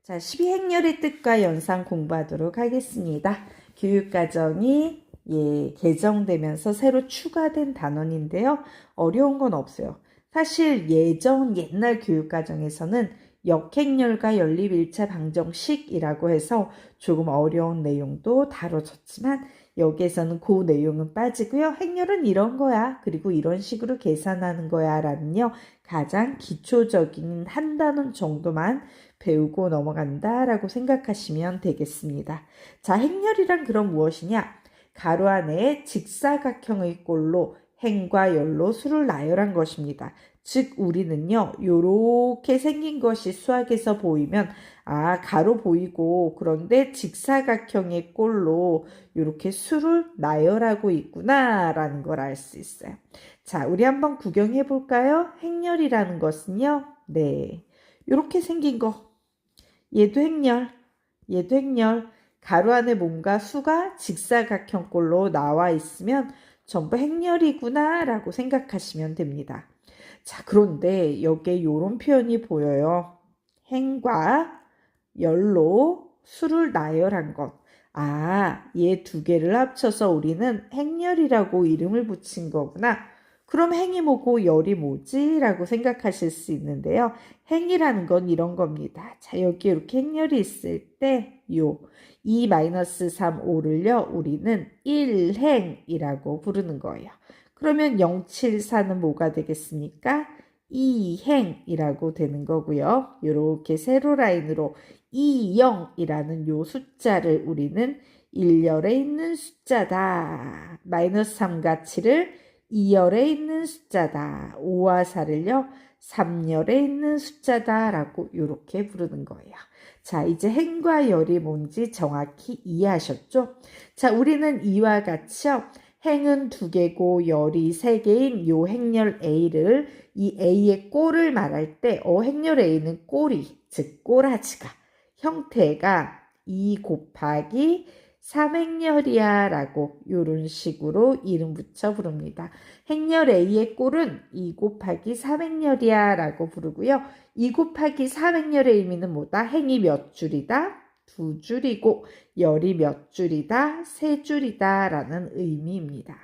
자, 12행렬의 뜻과 연상 공부하도록 하겠습니다. 교육과정이 개정되면서 새로 추가된 단원인데요. 어려운 건 없어요. 사실 옛날 교육과정에서는 역행렬과 연립 1차 방정식이라고 해서 조금 어려운 내용도 다뤄졌지만 여기에서는 그 내용은 빠지고요. 행렬은 이런 거야. 그리고 이런 식으로 계산하는 거야. 라는요. 가장 기초적인 한 단원 정도만 배우고 넘어간다 라고 생각하시면 되겠습니다. 자, 행렬이란 그럼 무엇이냐? 가로 안에 직사각형의 꼴로 행과 열로 수를 나열한 것입니다. 즉 우리는요 요렇게 생긴 것이 수학에서 보이면 가로 보이고 그런데 직사각형의 꼴로 이렇게 수를 나열하고 있구나 라는 걸 알 수 있어요. 자, 우리 한번 구경해 볼까요? 행렬이라는 것은요, 이렇게 생긴 거, 얘도 행렬, 얘도 행렬. 가로 안에 뭔가 수가 직사각형 꼴로 나와 있으면 전부 행렬이구나 라고 생각하시면 됩니다. 자, 그런데 여기에 이런 표현이 보여요. 행과 열로 수를 나열한 것. 얘 두 개를 합쳐서 우리는 행렬이라고 이름을 붙인 거구나. 그럼 행이 뭐고 열이 뭐지? 라고 생각하실 수 있는데요. 행이라는 건 이런 겁니다. 자, 여기 이렇게 행렬이 있을 때 2-3, 5를요. 우리는 1행이라고 부르는 거예요. 그러면 074는 뭐가 되겠습니까? 2행이라고 되는 거고요. 이렇게 세로 라인으로 20이라는 요 숫자를 우리는 1열에 있는 숫자다. -3과 7을 2열에 있는 숫자다. 5와 4를요. 3열에 있는 숫자다 라고 이렇게 부르는 거예요. 자, 이제 행과 열이 뭔지 정확히 이해하셨죠? 자, 우리는 이와 같이요. 행은 2개고 열이 3개인 요 행렬 A를 이 A의 꼴을 말할 때 행렬 A는 꼬리, 즉 꼬라지가 형태가 2 곱하기 3행렬이야 라고 이런 식으로 이름 붙여 부릅니다. 행렬 A의 꼴은 2 곱하기 3행렬이야 라고 부르고요. 2 곱하기 3행렬의 의미는 뭐다? 행이 몇 줄이다? 2줄이고 열이 몇 줄이다? 3줄이다 라는 의미입니다.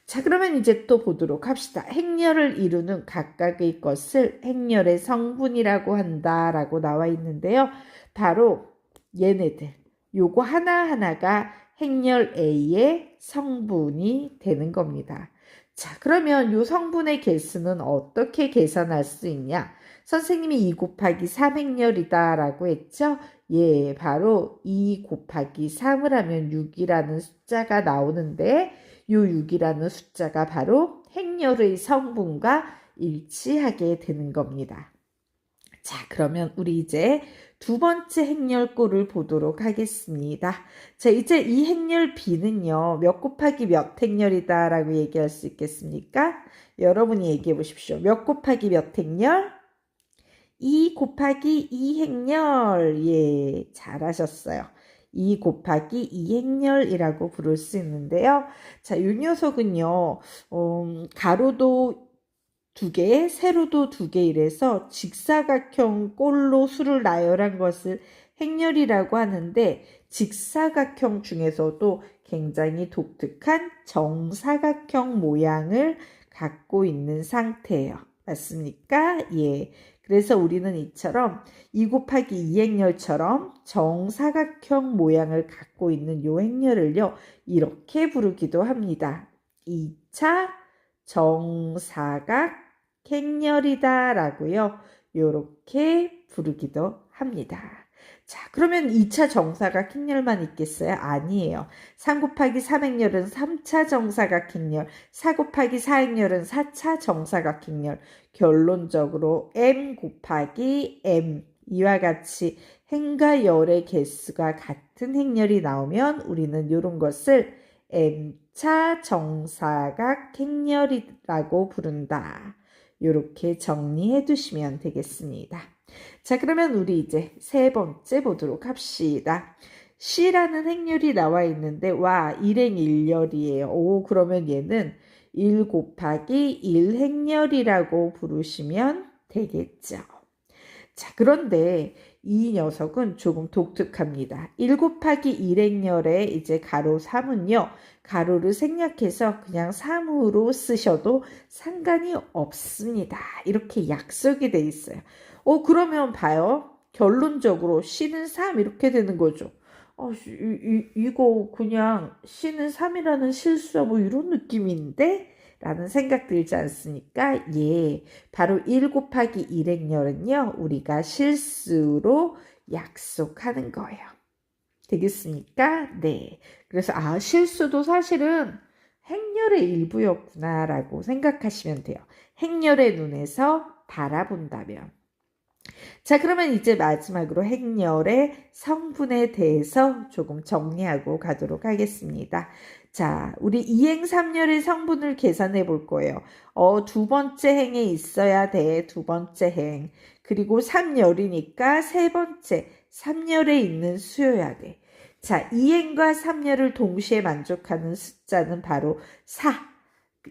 자, 그러면 이제 또 보도록 합시다. 행렬을 이루는 각각의 것을 행렬의 성분이라고 한다 라고 나와 있는데요. 바로 얘네들, 요거 하나하나가 행렬 A의 성분이 되는 겁니다. 자, 그러면 요 성분의 개수는 어떻게 계산할 수 있냐? 선생님이 2 곱하기 3행렬이다 라고 했죠? 바로 2 곱하기 3을 하면 6이라는 숫자가 나오는데 요 6이라는 숫자가 바로 행렬의 성분과 일치하게 되는 겁니다. 자, 그러면 우리 이제 두 번째 행렬꼴을 보도록 하겠습니다. 자, 이제 이 행렬 B는요. 몇 곱하기 몇 행렬이다 라고 얘기할 수 있겠습니까? 여러분이 얘기해 보십시오. 몇 곱하기 몇 행렬? 2 곱하기 2행렬. 잘하셨어요. 2 곱하기 2행렬이라고 부를 수 있는데요. 자, 이 녀석은요. 가로도 2개, 세로도 2개 이래서 직사각형 꼴로 수를 나열한 것을 행렬이라고 하는데 직사각형 중에서도 굉장히 독특한 정사각형 모양을 갖고 있는 상태예요. 맞습니까? 그래서 우리는 이처럼 2 곱하기 2행렬처럼 정사각형 모양을 갖고 있는 요 행렬을요. 이렇게 부르기도 합니다. 2차 정사각 행렬이다 라고요. 이렇게 부르기도 합니다. 자, 그러면 2차 정사각 행렬만 있겠어요? 아니에요. 3 곱하기 3행렬은 3차 정사각 행렬, 4 곱하기 4행렬은 4차 정사각 행렬. 결론적으로 m 곱하기 m 이와 같이 행과 열의 개수가 같은 행렬이 나오면 우리는 이런 것을 m차 정사각 행렬이라고 부른다. 이렇게 정리해 두시면 되겠습니다. 자, 그러면 우리 이제 세 번째 보도록 합시다. C라는 행렬이 나와 있는데 1행 1열이에요. 그러면 얘는 1 곱하기 1행렬이라고 부르시면 되겠죠. 자, 그런데 이 녀석은 조금 독특합니다. 1 곱하기 1행렬에 이제 가로 3은요. 가로를 생략해서 그냥 3으로 쓰셔도 상관이 없습니다. 이렇게 약속이 돼 있어요. 그러면 봐요. 결론적으로 C는 3 이렇게 되는 거죠. 이거 그냥 C는 3이라는 실수야 뭐 이런 느낌인데? 라는 생각 들지 않습니까? 예, 바로 1 곱하기 1행렬은요. 우리가 실수로 약속하는 거예요. 되겠습니까? 네. 그래서 실수도 사실은 행렬의 일부였구나 라고 생각하시면 돼요. 행렬의 눈에서 바라본다면. 자, 그러면 이제 마지막으로 행렬의 성분에 대해서 조금 정리하고 가도록 하겠습니다. 자, 우리 이행3렬의 성분을 계산해 볼 거예요. 두 번째 행에 있어야 돼. 두 번째 행. 그리고 3렬이니까 세 번째 3렬에 있는 수여야 돼. 자, 2행과 3렬을 동시에 만족하는 숫자는 바로 4.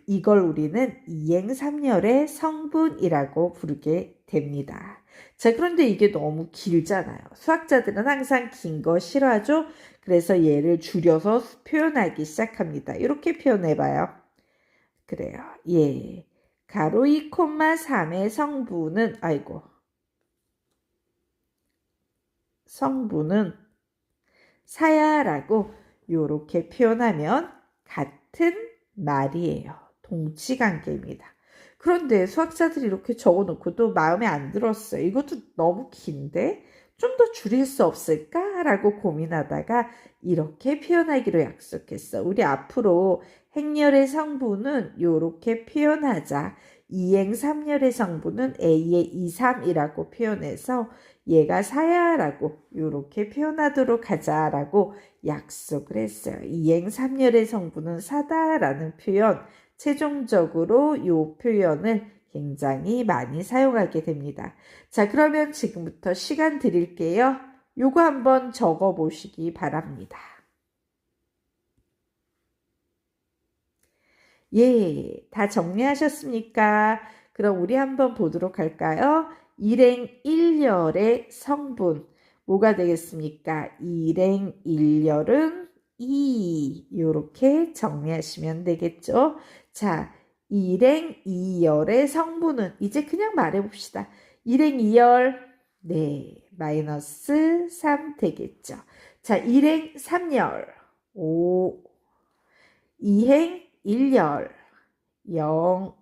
이걸 우리는 2행 3렬의 성분이라고 부르게 됩니다. 자, 그런데 이게 너무 길잖아요. 수학자들은 항상 긴 거 싫어하죠? 그래서 얘를 줄여서 표현하기 시작합니다. 이렇게 표현해봐요. 그래요. 예. 가로 2,3의 성분은, 성분은 4야라고 이렇게 표현하면 같은 말이에요. 동치관계입니다. 그런데 수학자들이 이렇게 적어놓고도 마음에 안 들었어요. 이것도 너무 긴데 좀 더 줄일 수 없을까라고 고민하다가 이렇게 표현하기로 약속했어. 우리 앞으로 행렬의 성분은 이렇게 표현하자. 2행 3렬의 성분은 A의 2, 3이라고 표현해서 얘가 4야라고 이렇게 표현하도록 하자라고 약속을 했어요. 2행 3렬의 성분은 4다라는 표현, 최종적으로 이 표현을 굉장히 많이 사용하게 됩니다. 자, 그러면 지금부터 시간 드릴게요. 요거 한번 적어 보시기 바랍니다. 예, 다 정리하셨습니까? 그럼 우리 한번 보도록 할까요? 1행 1렬의 성분 뭐가 되겠습니까? 1행 1렬은 2 이렇게 정리하시면 되겠죠? 자, 1행 2열의 성분은 이제 그냥 말해봅시다. 1행 2열 네, 마이너스 3 되겠죠. 자, 1행 3열 5 2행 1열 0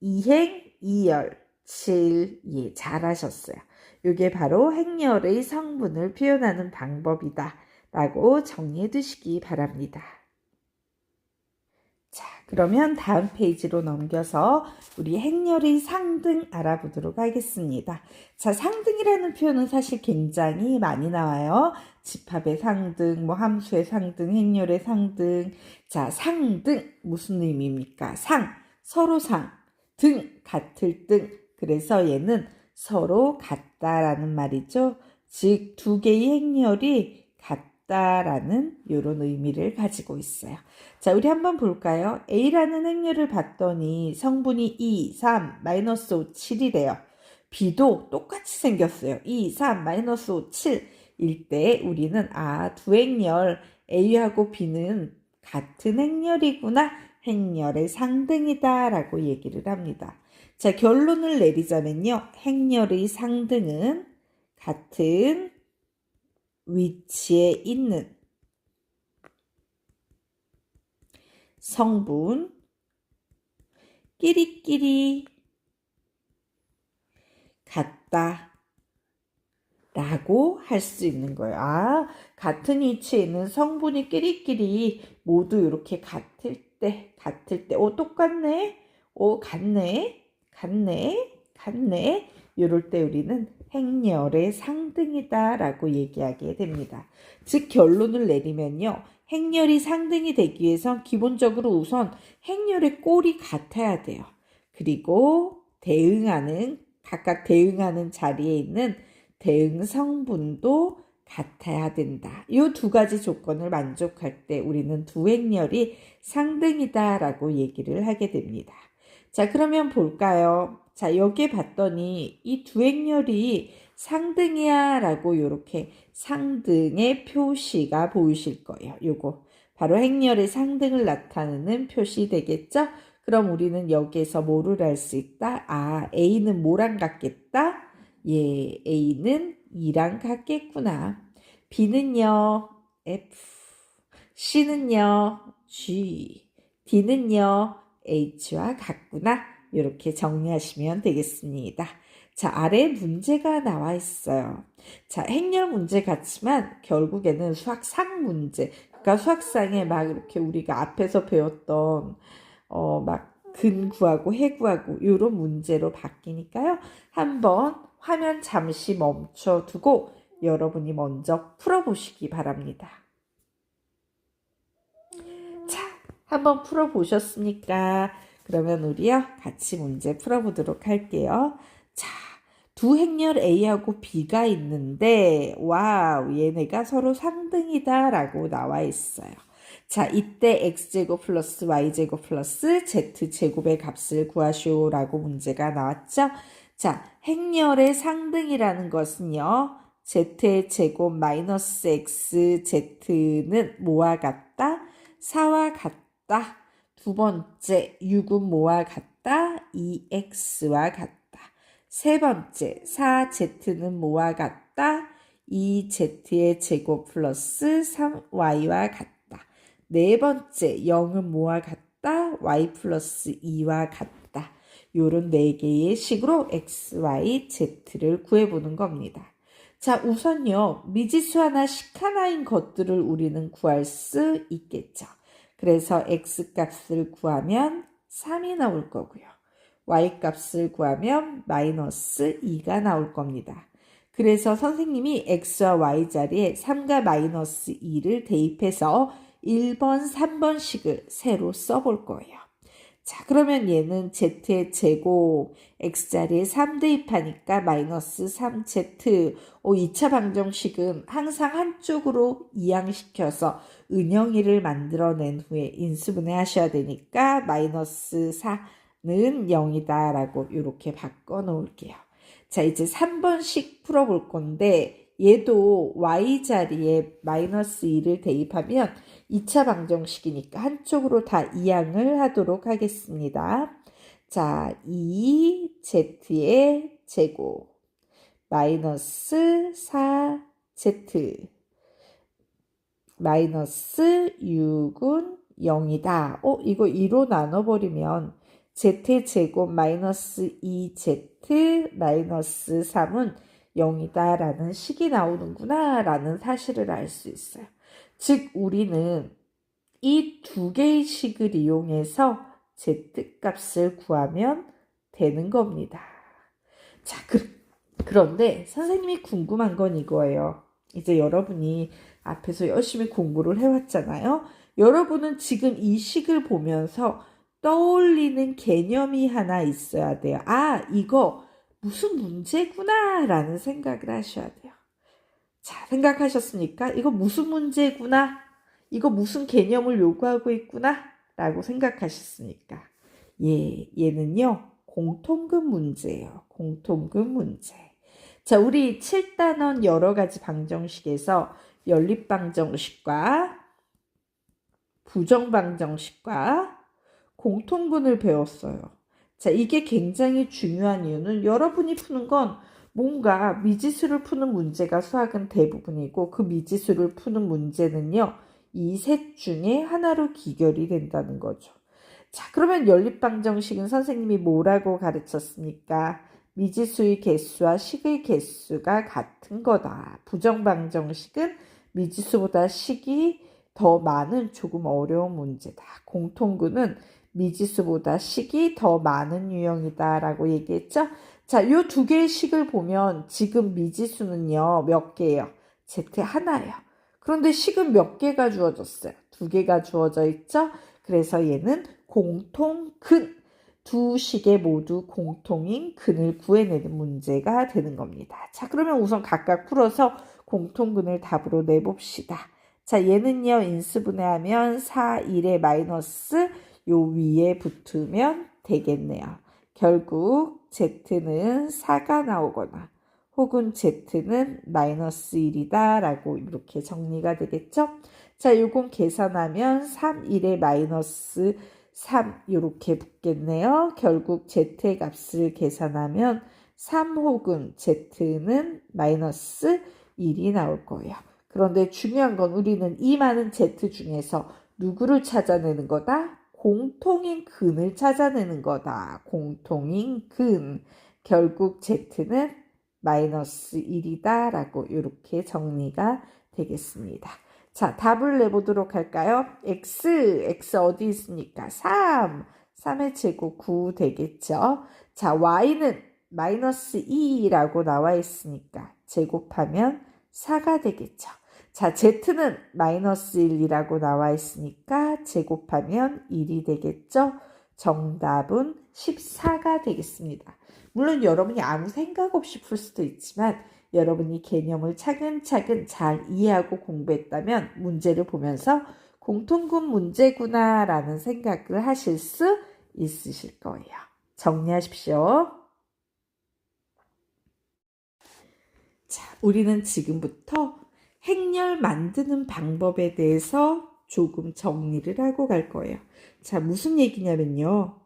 2행 2열 7 예, 잘하셨어요. 이게 바로 행렬의 성분을 표현하는 방법이다 라고 정리해 두시기 바랍니다. 자, 그러면 다음 페이지로 넘겨서 우리 행렬의 상등 알아보도록 하겠습니다. 자, 상등이라는 표현은 사실 굉장히 많이 나와요. 집합의 상등, 함수의 상등, 행렬의 상등. 자, 상등 무슨 의미입니까? 서로 등, 같을 등. 그래서 얘는 서로 같다라는 말이죠. 즉, 두 개의 행렬이 같다라는 이런 의미를 가지고 있어요. 자, 우리 한번 볼까요? A라는 행렬을 봤더니 성분이 2, 3, 마이너스 5, 7이래요. B도 똑같이 생겼어요. 2, 3, 마이너스 5, 7일 때 우리는 두 행렬 A하고 B는 같은 행렬이구나. 행렬의 상등이다 라고 얘기를 합니다. 자, 결론을 내리자면요. 행렬의 상등은 같은 위치에 있는 성분 끼리끼리 같다 라고 할 수 있는 거예요. 같은 위치에 있는 성분이 끼리끼리 모두 이렇게 같을 때 똑같네, 같네 이럴 때 우리는 행렬의 상등이다 라고 얘기하게 됩니다. 즉 결론을 내리면요. 행렬이 상등이 되기 위해선 기본적으로 우선 행렬의 꼴이 같아야 돼요. 그리고 각각 대응하는 자리에 있는 대응 성분도 같아야 된다. 이 두 가지 조건을 만족할 때 우리는 두 행렬이 상등이다 라고 얘기를 하게 됩니다. 자, 그러면 볼까요? 자, 여기 봤더니 이 두 행렬이 상등이야 라고 이렇게 상등의 표시가 보이실 거예요. 요거 바로 행렬의 상등을 나타내는 표시 되겠죠? 그럼 우리는 여기에서 뭐를 알 수 있다? 아, A는 뭐랑 같겠다? 예, A는 2랑 같겠구나. B는요, F, C는요, G, D는요, H와 같구나. 이렇게 정리하시면 되겠습니다. 자, 아래 문제가 나와 있어요. 자, 행렬 문제 같지만 결국에는 수학상 문제. 그러니까 수학상에 막 이렇게 우리가 앞에서 배웠던 막 근구하고 해구하고 이런 문제로 바뀌니까요. 한번 화면 잠시 멈춰두고 여러분이 먼저 풀어보시기 바랍니다. 자, 한번 풀어보셨습니까? 그러면 우리요 같이 문제 풀어보도록 할게요. 자, 두 행렬 A하고 B가 있는데 와우, 얘네가 서로 상등이다 라고 나와 있어요. 자, 이때 x제곱 플러스 y제곱 플러스 z제곱의 값을 구하시오 라고 문제가 나왔죠. 자, 행렬의 상등이라는 것은요, z의 제곱 마이너스 x z는 뭐와 같다? 4와 같다. 두 번째, 6은 뭐와 같다? 2x와 같다. 세 번째, 4z는 뭐와 같다? 2z의 제곱 플러스 3y와 같다. 네 번째, 0은 뭐와 같다? y 플러스 2와 같다. 요런 네 개의 식으로 x, y, z를 구해보는 겁니다. 자, 우선요, 미지수 하나, 식 하나인 것들을 우리는 구할 수 있겠죠. 그래서 x 값을 구하면 3이 나올 거고요. y 값을 구하면 마이너스 2가 나올 겁니다. 그래서 선생님이 x와 y 자리에 3과 마이너스 2를 대입해서 1번, 3번식을 새로 써볼 거예요. 자, 그러면 얘는 z의 제곱 x자리에 3 대입하니까 마이너스 3z. 2차 방정식은 항상 한쪽으로 이항시켜서 은영이를 만들어낸 후에 인수분해 하셔야 되니까 마이너스 4는 0이다 라고 이렇게 바꿔 놓을게요. 자, 이제 3번식 풀어볼 건데 얘도 y자리에 마이너스 2를 대입하면 2차 방정식이니까 한쪽으로 다 이항을 하도록 하겠습니다. 자, 2z의 제곱 마이너스 4z 마이너스 6은 0이다. 이거 2로 나눠버리면 z의 제곱 마이너스 2z 마이너스 3은 0이다 라는 식이 나오는구나 라는 사실을 알 수 있어요. 즉 우리는 이 두 개의 식을 이용해서 z값을 구하면 되는 겁니다. 자, 그런데 선생님이 궁금한 건 이거예요. 이제 여러분이 앞에서 열심히 공부를 해왔잖아요. 여러분은 지금 이 식을 보면서 떠올리는 개념이 하나 있어야 돼요. 아, 이거 무슨 문제구나 라는 생각을 하셔야 돼요. 자, 생각하셨습니까? 이거 무슨 문제구나? 이거 무슨 개념을 요구하고 있구나? 라고 생각하셨습니까? 예, 얘는요, 공통금 문제예요. 공통금 문제. 자, 우리 7단원 여러 가지 방정식에서 연립방정식과 부정방정식과 공통분을 배웠어요. 자, 이게 굉장히 중요한 이유는 여러분이 푸는 건 뭔가 미지수를 푸는 문제가 수학은 대부분이고 그 미지수를 푸는 문제는요, 이 셋 중에 하나로 기결이 된다는 거죠. 자, 그러면 연립방정식은 선생님이 뭐라고 가르쳤습니까? 미지수의 개수와 식의 개수가 같은 거다. 부정방정식은 미지수보다 식이 더 많은 조금 어려운 문제다. 공통근은 미지수보다 식이 더 많은 유형이다 라고 얘기했죠. 자, 요 두 개의 식을 보면 지금 미지수는요, 몇 개예요? Z 하나예요. 그런데 식은 몇 개가 주어졌어요? 두 개가 주어져 있죠. 그래서 얘는 공통근, 두 식의 모두 공통인 근을 구해내는 문제가 되는 겁니다. 자, 그러면 우선 각각 풀어서 공통근을 답으로 내봅시다. 자, 얘는요, 인수분해하면 4, 1의 마이너스 요 위에 붙으면 되겠네요. 결국 Z는 4가 나오거나 혹은 Z는 마이너스 1이다 라고 이렇게 정리가 되겠죠. 자, 요건 계산하면 3, 1에 마이너스 3 이렇게 붙겠네요. 결국 Z의 값을 계산하면 3 혹은 Z는 마이너스 1이 나올 거예요. 그런데 중요한 건 우리는 이 많은 Z 중에서 누구를 찾아내는 거다? 공통인 근을 찾아내는 거다. 공통인 근. 결국 Z는 마이너스 1이다 라고 이렇게 정리가 되겠습니다. 자, 답을 내보도록 할까요? X 어디 있습니까? 3의 제곱 9 되겠죠. 자, Y는 마이너스 2라고 나와 있으니까 제곱하면 4가 되겠죠. 자, Z는 마이너스 1이라고 나와 있으니까 제곱하면 1이 되겠죠. 정답은 14가 되겠습니다. 물론 여러분이 아무 생각 없이 풀 수도 있지만 여러분이 개념을 차근차근 잘 이해하고 공부했다면 문제를 보면서 공통분 문제구나 라는 생각을 하실 수 있으실 거예요. 정리하십시오. 자, 우리는 지금부터 행렬 만드는 방법에 대해서 조금 정리를 하고 갈 거예요. 자, 무슨 얘기냐면요.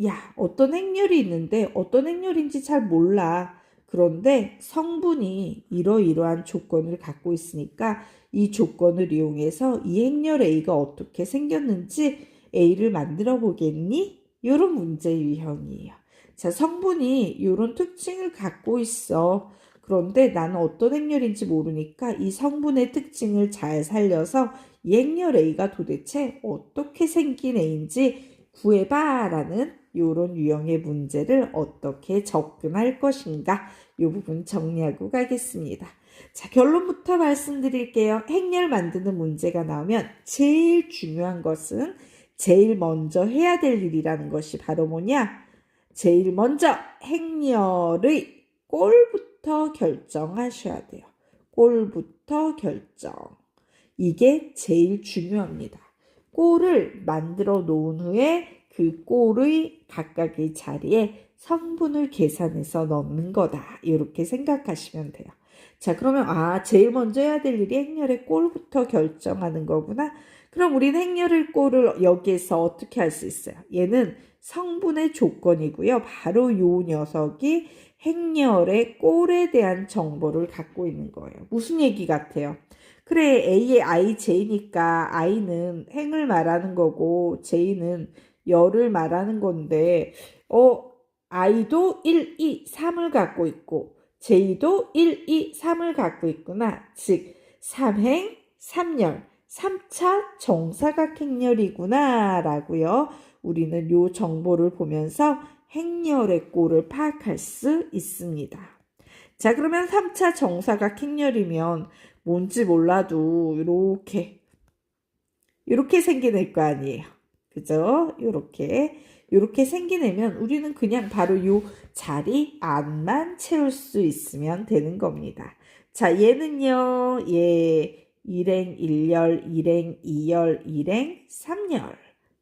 야, 어떤 행렬이 있는데 어떤 행렬인지 잘 몰라. 그런데 성분이 이러이러한 조건을 갖고 있으니까 이 조건을 이용해서 이 행렬 A가 어떻게 생겼는지 A를 만들어 보겠니? 이런 문제 유형이에요. 자, 성분이 이런 특징을 갖고 있어. 그런데 나는 어떤 행렬인지 모르니까 이 성분의 특징을 잘 살려서 이 행렬 A가 도대체 어떻게 생긴 A인지 구해봐 라는 이런 유형의 문제를 어떻게 접근할 것인가 이 부분 정리하고 가겠습니다. 자, 결론부터 말씀드릴게요. 행렬 만드는 문제가 나오면 제일 중요한 것은 제일 먼저 해야 될 일이라는 것이 바로 뭐냐? 제일 먼저 행렬의 꼴부터 결정하셔야 돼요. 꼴부터 결정. 이게 제일 중요합니다. 꼴을 만들어 놓은 후에 그 꼴의 각각의 자리에 성분을 계산해서 넣는 거다. 이렇게 생각하시면 돼요. 자, 그러면 제일 먼저 해야 될 일이 행렬의 꼴부터 결정하는 거구나. 그럼 우리는 행렬의 꼴을 여기에서 어떻게 할 수 있어요? 얘는 성분의 조건이고요. 바로 요 녀석이 행렬의 꼴에 대한 정보를 갖고 있는 거예요. 무슨 얘기 같아요? 그래, A의 I, J니까 I는 행을 말하는 거고 J는 열을 말하는 건데 I도 1, 2, 3을 갖고 있고 J도 1, 2, 3을 갖고 있구나. 즉 3행, 3열, 3차 정사각행렬이구나 라고요. 우리는 요 정보를 보면서 행렬의 꼴을 파악할 수 있습니다. 자, 그러면 3차 정사각행렬이면 뭔지 몰라도 이렇게 생겨낼 거 아니에요. 그죠? 요렇게 생겨내면 우리는 그냥 바로 요 자리 안만 채울 수 있으면 되는 겁니다. 자, 얘는요. 일행 1열, 일행 2열, 일행 3열.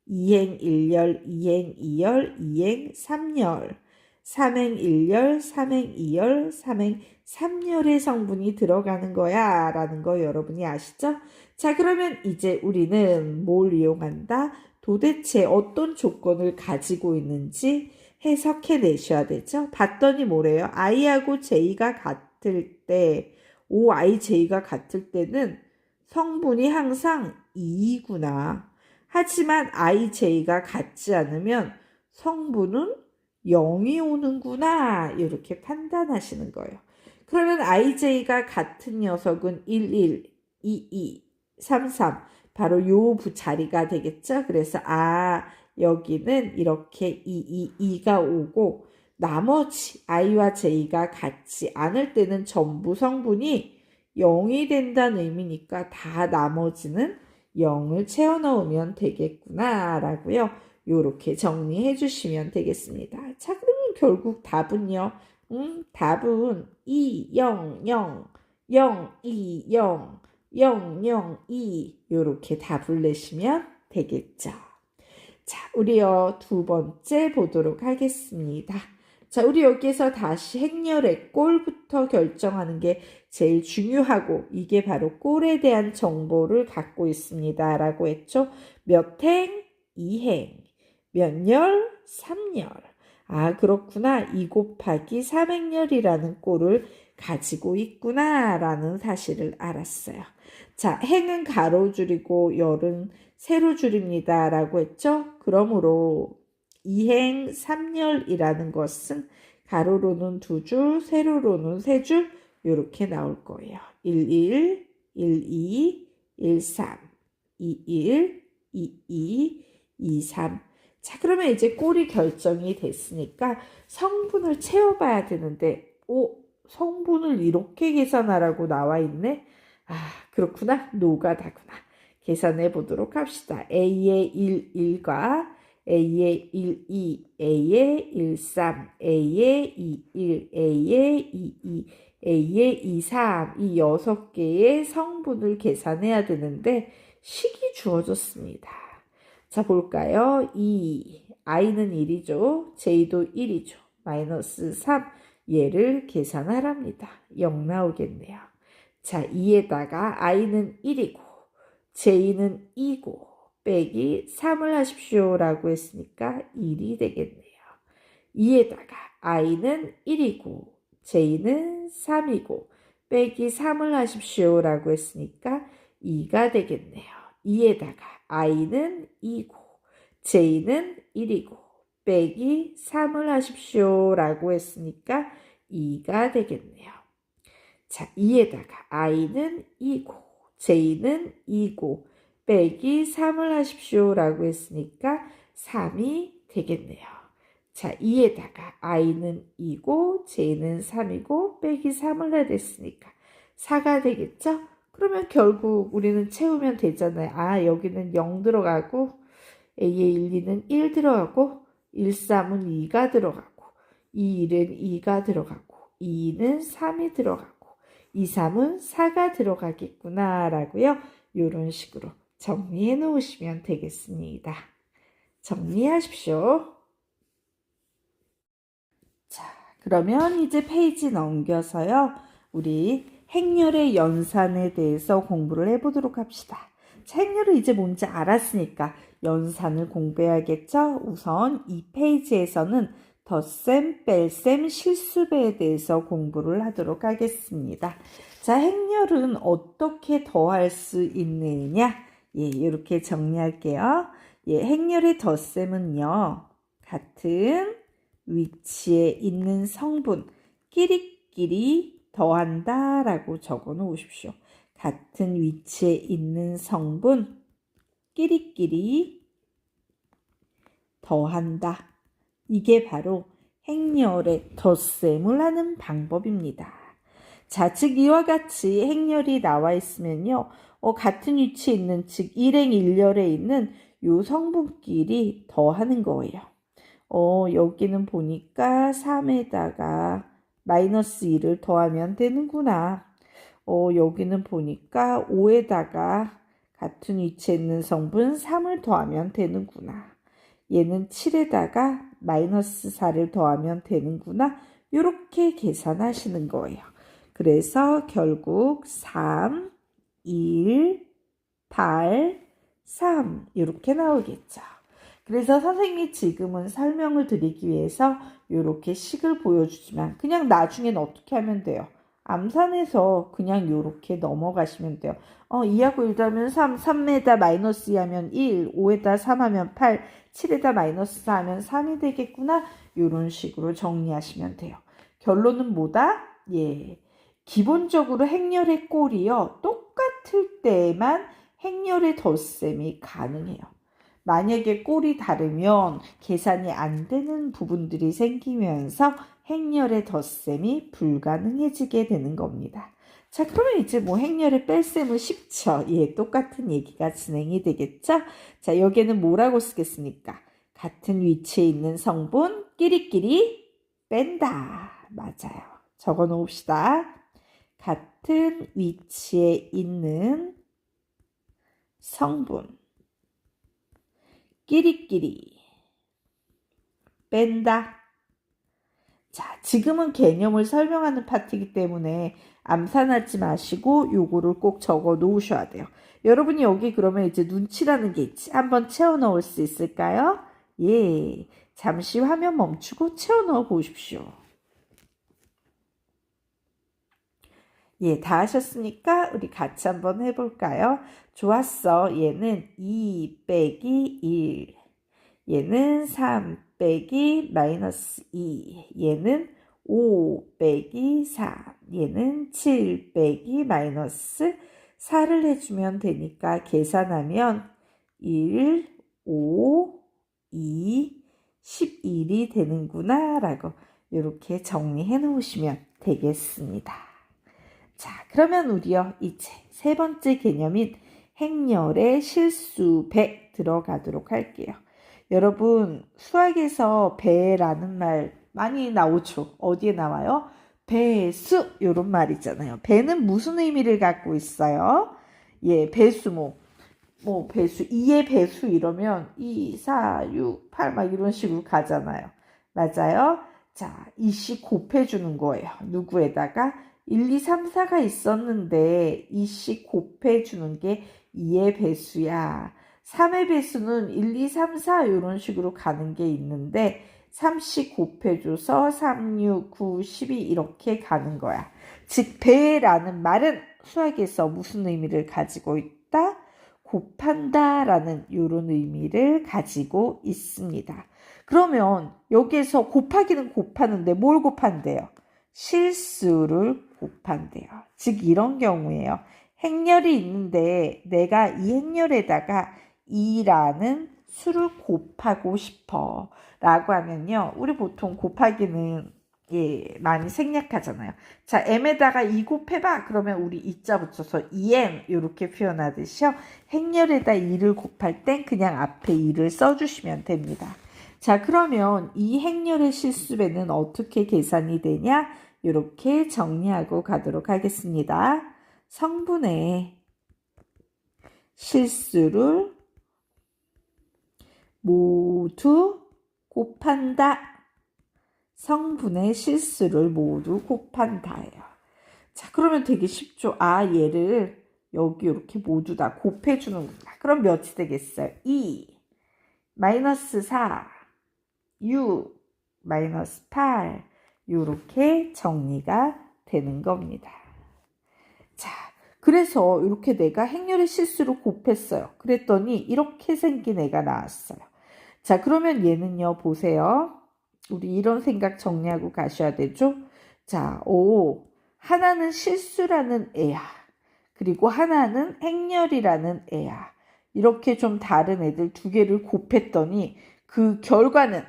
2행 1열, 2행 2열, 2행 3열. 3행 1열, 3행 2열, 3행 3열의 성분이 들어가는 거야 라는 거 여러분이 아시죠? 자, 그러면 이제 우리는 뭘 이용한다? 도대체 어떤 조건을 가지고 있는지 해석해 내셔야 되죠? 봤더니 뭐래요? I하고 J가 같을 때, OIJ가 같을 때는 성분이 항상 2구나. 하지만 IJ가 같지 않으면 성분은 0이 오는구나. 이렇게 판단하시는 거예요. 그러면 IJ가 같은 녀석은 1, 1, 2, 2, 3, 3. 바로 요 자리가 되겠죠. 그래서 여기는 이렇게 2, 2, 2가 오고 나머지 I와 J가 같지 않을 때는 전부 성분이 0이 된다는 의미니까 다 나머지는 0을 채워 넣으면 되겠구나 라고요. 요렇게 정리해 주시면 되겠습니다. 자, 그러면 결국 답은요. 답은 2, 0, 0, 0, 2, 0, 0, 0, 2 요렇게 답을 내시면 되겠죠. 우리 두 번째 보도록 하겠습니다. 자, 우리 여기에서 다시 행렬의 꼴부터 결정하는 게 제일 중요하고 이게 바로 꼴에 대한 정보를 갖고 있습니다. 라고 했죠. 몇 행? 2행. 몇 열? 3열. 아, 그렇구나. 2 곱하기 3행렬이라는 꼴을 가지고 있구나 라는 사실을 알았어요. 자, 행은 가로줄이고 열은 세로줄입니다. 라고 했죠. 그러므로 2행 3열이라는 것은 가로로는 2줄, 세로로는 3줄 이렇게 나올 거예요. 11, 12, 13, 21, 22, 23. 자, 그러면 이제 꼴이 결정이 됐으니까 성분을 채워봐야 되는데 성분을 이렇게 계산하라고 나와 있네. 아, 그렇구나. 노가다구나. 계산해 보도록 합시다. A의 1, 1과 A의 1, 2, A의 1, 3, A의 2, 1, A의 2, 2, A의 2, 3 이 6개의 성분을 계산해야 되는데 식이 주어졌습니다. 자, 볼까요? 2, I는 1이죠. J도 1이죠. 마이너스 3, 얘를 계산하랍니다. 0 나오겠네요. 자, 2에다가 I는 1이고 J는 2고 빼기 3을 하십시오 라고 했으니까 1이 되겠네요. 2에다가 I는 1이고 J는 3이고 빼기 3을 하십시오 라고 했으니까 2가 되겠네요. 2에다가 I는 2고 J는 1이고 빼기 3을 하십시오 라고 했으니까 2가 되겠네요. 자, 2에다가 I는 2고 J는 2고 빼기 3을 하십시오 라고 했으니까 3이 되겠네요. 자, 2에다가 I는 2고 J는 3이고 빼기 3을 해야 됐으니까 4가 되겠죠? 그러면 결국 우리는 채우면 되잖아요. 아, 여기는 0 들어가고 A의 1, 2는 1 들어가고 1, 3은 2가 들어가고 2, 1은 2가 들어가고 2, 2는 3이 들어가고 2, 3은 4가 들어가겠구나 라고요. 이런 식으로 정리해 놓으시면 되겠습니다. 정리하십시오. 자, 그러면 이제 페이지 넘겨서요. 우리 행렬의 연산에 대해서 공부를 해보도록 합시다. 자, 행렬을 이제 뭔지 알았으니까 연산을 공부해야겠죠? 우선 이 페이지에서는 덧셈, 뺄셈, 실수배에 대해서 공부를 하도록 하겠습니다. 자, 행렬은 어떻게 더할 수 있느냐? 예, 이렇게 정리할게요. 예, 행렬의 덧셈은요. 같은 위치에 있는 성분 끼리끼리 더한다 라고 적어 놓으십시오. 같은 위치에 있는 성분 끼리끼리 더한다. 이게 바로 행렬의 덧셈을 하는 방법입니다. 자, 즉 이와 같이 행렬이 나와 있으면요. 같은 위치에 있는, 즉 1행 1열에 있는 요 성분끼리 더하는 거예요. 여기는 보니까 3에다가 마이너스 1을 더하면 되는구나. 여기는 보니까 5에다가 같은 위치에 있는 성분 3을 더하면 되는구나. 얘는 7에다가 마이너스 4를 더하면 되는구나. 이렇게 계산하시는 거예요. 그래서 결국 3, 1, 8, 3 이렇게 나오겠죠. 그래서 선생님이 지금은 설명을 드리기 위해서 이렇게 식을 보여주지만 그냥 나중엔 어떻게 하면 돼요? 암산해서 그냥 이렇게 넘어가시면 돼요. 2하고 1 더하면 3, 3에다 마이너스 2 하면 1, 5에다 3 하면 8, 7에다 마이너스 4 하면 3이 되겠구나. 이런 식으로 정리하시면 돼요. 결론은 뭐다? 예, 기본적으로 행렬의 꼴이요. 똑같을 때만 행렬의 덧셈이 가능해요. 만약에 꼴이 다르면 계산이 안 되는 부분들이 생기면서 행렬의 덧셈이 불가능해지게 되는 겁니다. 자, 그러면 이제 뭐 행렬의 뺄셈은 쉽죠. 예, 똑같은 얘기가 진행이 되겠죠. 자, 여기에는 뭐라고 쓰겠습니까? 같은 위치에 있는 성분 끼리끼리 뺀다. 맞아요. 적어 놓읍시다. 같은 위치에 있는 성분 끼리끼리 뺀다. 자, 지금은 개념을 설명하는 파트이기 때문에 암산하지 마시고 요거를 꼭 적어 놓으셔야 돼요. 여러분이 여기 그러면 이제 눈치라는 게 있지. 한번 채워 넣을 수 있을까요? 예. 잠시 화면 멈추고 채워 넣어 보십시오. 예, 다 하셨으니까 우리 같이 한번 해볼까요? 좋았어. 얘는 2 빼기 1. 얘는 3 빼기 마이너스 2. 얘는 5 빼기 3. 얘는 7 빼기 마이너스 4를 해주면 되니까 계산하면 1, 5, 2, 11이 되는구나 라고 이렇게 정리해 놓으시면 되겠습니다. 자, 그러면 우리요 이제 세 번째 개념인 행렬의 실수 배 들어가도록 할게요. 여러분 수학에서 배라는 말 많이 나오죠. 어디에 나와요? 배수 이런 말이잖아요. 배는 무슨 의미를 갖고 있어요? 예, 배수 뭐 배수 2의 배수 이러면 2, 4, 6, 8 막 이런 식으로 가잖아요. 맞아요? 자, 이씩 곱해주는 거예요. 누구에다가 1, 2, 3, 4가 있었는데 이씩 곱해주는 게 2의 배수야. 3의 배수는 1, 2, 3, 4 이런 식으로 가는 게 있는데 3씩 곱해줘서 3, 6, 9, 12 이렇게 가는 거야. 즉 배라는 말은 수학에서 무슨 의미를 가지고 있다? 곱한다 라는 이런 의미를 가지고 있습니다. 그러면 여기에서 곱하기는 곱하는데 뭘 곱한대요? 실수를 곱한대요. 즉 이런 경우에요. 행렬이 있는데 내가 이 행렬에다가 2라는 수를 곱하고 싶어 라고 하면요. 우리 보통 곱하기는 예, 많이 생략하잖아요. 자, m에다가 2 곱해봐. 그러면 우리 2자 붙여서 2m 이렇게 표현하듯이요. 행렬에다 2를 곱할 땐 그냥 앞에 2를 써주시면 됩니다. 자, 그러면 이 행렬의 실수배는 어떻게 계산이 되냐? 이렇게 정리하고 가도록 하겠습니다. 성분의 실수를 모두 곱한다. 성분의 실수를 모두 곱한다예요. 자, 그러면 되게 쉽죠. 아, 얘를 여기 이렇게 모두 다 곱해주는구나. 그럼 몇이 되겠어요? 2, 마이너스 4, 6, 마이너스 8 이렇게 정리가 되는 겁니다. 자, 그래서 이렇게 내가 행렬의 실수를 곱했어요. 그랬더니 이렇게 생긴 애가 나왔어요. 자, 그러면 얘는요, 보세요. 우리 이런 생각 정리하고 가셔야 되죠. 자, 하나는 실수라는 애야. 그리고 하나는 행렬이라는 애야. 이렇게 좀 다른 애들 두 개를 곱했더니 그 결과는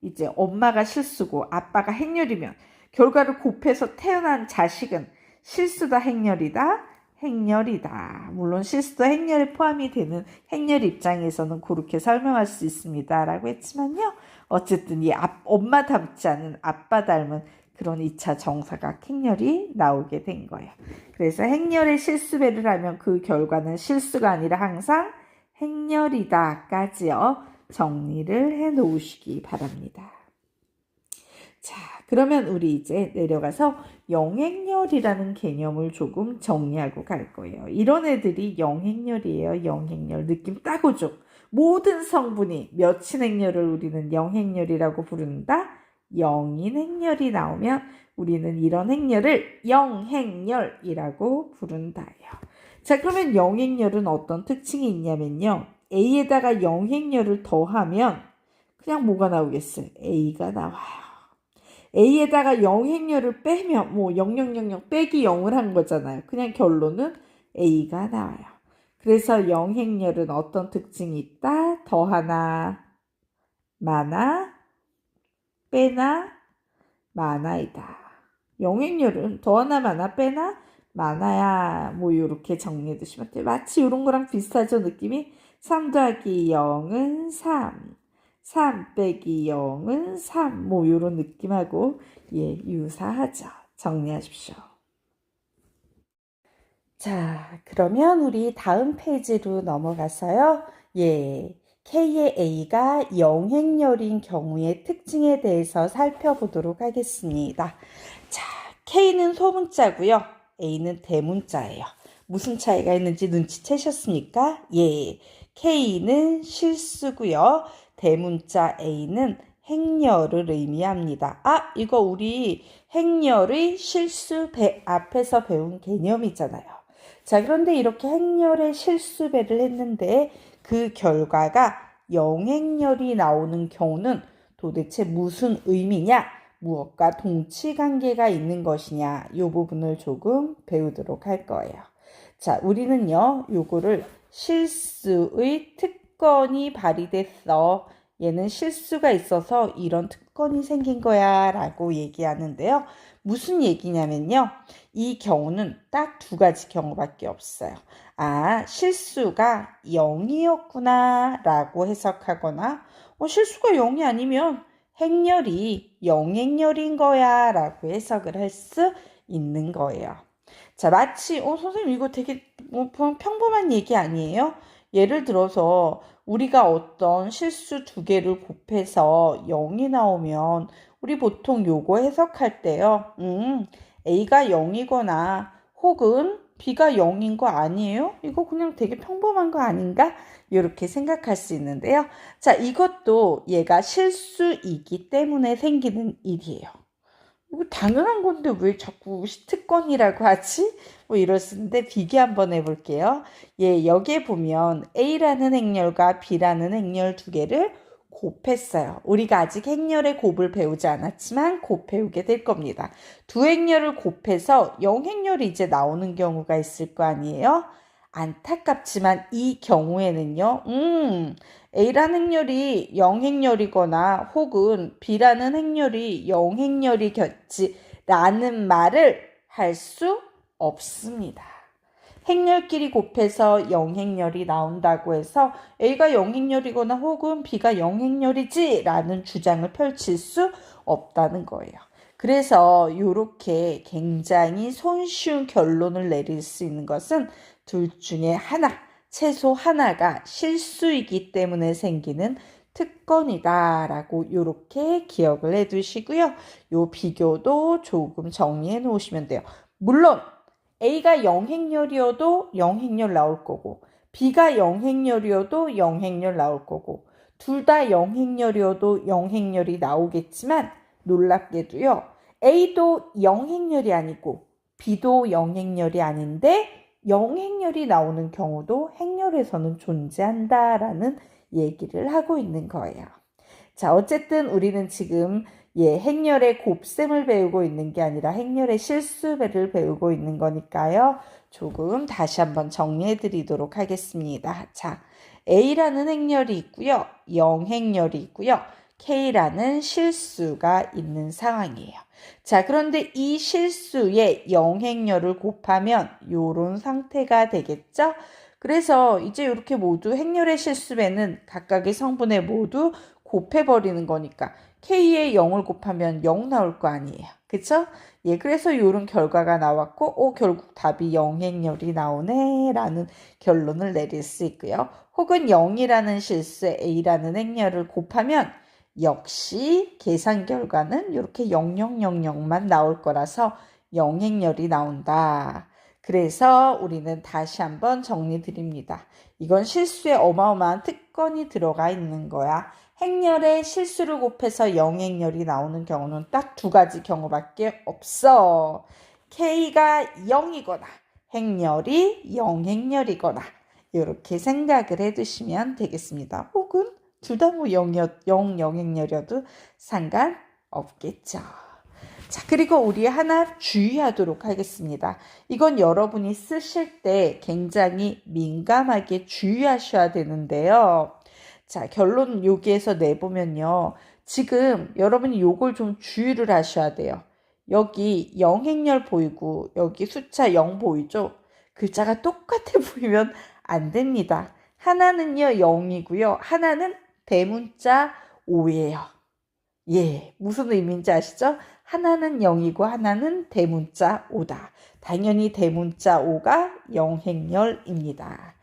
이제 엄마가 실수고 아빠가 행렬이면 결과를 곱해서 태어난 자식은 실수다 행렬이다. 행렬이다. 물론 실수도 행렬에 포함이 되는 행렬 입장에서는 그렇게 설명할 수 있습니다. 라고 했지만요. 어쨌든 이 엄마 닮지 않은 아빠 닮은 그런 2차 정사각 행렬이 나오게 된 거예요. 그래서 행렬의 실수배를 하면 그 결과는 실수가 아니라 항상 행렬이다까지요. 정리를 해 놓으시기 바랍니다. 자, 그러면 우리 이제 내려가서 영행렬이라는 개념을 조금 정리하고 갈 거예요. 이런 애들이 영행렬이에요. 영행렬 느낌 딱 오죠? 모든 성분이 몇인 행렬을 우리는 영행렬이라고 부른다? 영인 행렬이 나오면 우리는 이런 행렬을 영행렬이라고 부른다예요. 자, 그러면 영행렬은 어떤 특징이 있냐면요. A에다가 영행렬을 더하면 그냥 뭐가 나오겠어요? A가 나와요. A에다가 영행렬을 빼면 뭐 0000 빼기 0을 한 거잖아요. 그냥 결론은 A가 나와요. 그래서 영행렬은 어떤 특징이 있다? 더하나, 많아, 빼나, 많아이다. 영행렬은 더하나, 많아, 빼나, 많아야 뭐 이렇게 정리해 두시면 돼요. 마치 이런 거랑 비슷하죠, 느낌이? 3 더하기 0은 3. 3 빼기 0은 3. 뭐 이런 느낌하고 예, 유사하죠. 정리하십시오. 자, 그러면 우리 다음 페이지로 넘어가서요. 예, K의 A가 영행렬인 경우의 특징에 대해서 살펴보도록 하겠습니다. 자, K는 소문자고요. A는 대문자예요. 무슨 차이가 있는지 눈치채셨습니까? 예, K는 실수고요. 대문자 A는 행렬을 의미합니다. 아, 이거 우리 행렬의 실수 앞에서 배운 개념이잖아요. 자, 그런데 이렇게 행렬의 실수배를 했는데 그 결과가 영행렬이 나오는 경우는 도대체 무슨 의미냐? 무엇과 동치관계가 있는 것이냐? 이 부분을 조금 배우도록 할 거예요. 자, 우리는요, 요거를 실수의 특권이 발휘됐어. 얘는 실수가 있어서 이런 특권이 생긴 거야 라고 얘기하는데요. 무슨 얘기냐면요. 이 경우는 딱 두 가지 경우밖에 없어요. 아, 실수가 0이었구나 라고 해석하거나 실수가 0이 아니면 행렬이 영행렬인 거야 라고 해석을 할 수 있는 거예요. 자, 마치 선생님 이거 되게 평범한 얘기 아니에요? 예를 들어서 우리가 어떤 실수 두 개를 곱해서 0이 나오면 우리 보통 요거 해석할 때요. A가 0이거나 혹은 B가 0인 거 아니에요? 이거 그냥 되게 평범한 거 아닌가? 이렇게 생각할 수 있는데요. 자, 이것도 얘가 실수이기 때문에 생기는 일이에요. 이거 당연한 건데 왜 자꾸 특권이라고 하지? 뭐 이러시는데 비교 한번 해볼게요. 예, 여기에 보면 A라는 행렬과 B라는 행렬 두 개를 곱했어요. 우리가 아직 행렬의 곱을 배우지 않았지만 곱 배우게 될 겁니다. 두 행렬을 곱해서 영행렬이 이제 나오는 경우가 있을 거 아니에요? 안타깝지만 이 경우에는요, A라는 행렬이 영행렬이거나 혹은 B라는 행렬이 영행렬이겠지라는 말을 할 수 없습니다. 행렬끼리 곱해서 영행렬이 나온다고 해서 A가 영행렬이거나 혹은 B가 영행렬이지 라는 주장을 펼칠 수 없다는 거예요. 그래서 이렇게 굉장히 손쉬운 결론을 내릴 수 있는 것은 둘 중에 하나, 최소 하나가 실수이기 때문에 생기는 특권이다 라고 이렇게 기억을 해 두시고요. 요 비교도 조금 정리해 놓으시면 돼요. 물론 A가 영행렬이어도 영행렬 나올 거고 B가 영행렬이어도 영행렬 나올 거고 둘 다 영행렬이어도 영행렬이 나오겠지만 놀랍게도요. A도 영행렬이 아니고 B도 영행렬이 아닌데 영행렬이 나오는 경우도 행렬에서는 존재한다라는 얘기를 하고 있는 거예요. 자, 어쨌든 우리는 지금 행렬의 곱셈을 배우고 있는 게 아니라 행렬의 실수배를 배우고 있는 거니까요. 조금 다시 한번 정리해 드리도록 하겠습니다. 자, A라는 행렬이 있고요. 영행렬이 있고요. K라는 실수가 있는 상황이에요. 자, 그런데 이 실수에 영행렬을 곱하면 이런 상태가 되겠죠? 그래서 이제 이렇게 모두 행렬의 실수배는 각각의 성분에 모두 곱해버리는 거니까 K에 0을 곱하면 0 나올 거 아니에요. 그쵸? 예, 그래서 이런 결과가 나왔고 결국 답이 영행렬이 나오네 라는 결론을 내릴 수 있고요. 혹은 0이라는 실수에 A라는 행렬을 곱하면 역시 계산 결과는 이렇게 0000만 나올 거라서 영행렬이 나온다. 그래서 우리는 다시 한번 정리 드립니다. 이건 실수에 어마어마한 특권이 들어가 있는 거야. 행렬에 실수를 곱해서 영행렬이 나오는 경우는 딱 두 가지 경우밖에 없어. K가 0이거나 행렬이 영행렬이거나 이렇게 생각을 해두시면 되겠습니다. 혹은 둘 다 뭐 영행렬이어도 상관없겠죠. 자, 그리고 우리 하나 주의하도록 하겠습니다. 이건 여러분이 쓰실 때 굉장히 민감하게 주의하셔야 되는데요. 자, 결론 여기에서 내보면요. 지금 여러분이 요걸 좀 주의를 하셔야 돼요. 여기 영행렬 보이고 여기 숫자 0 보이죠? 글자가 똑같아 보이면 안 됩니다. 하나는요 0이고요. 하나는 대문자 5예요. 예, 무슨 의미인지 아시죠? 하나는 0이고 하나는 대문자 5다. 당연히 대문자 5가 영행렬입니다.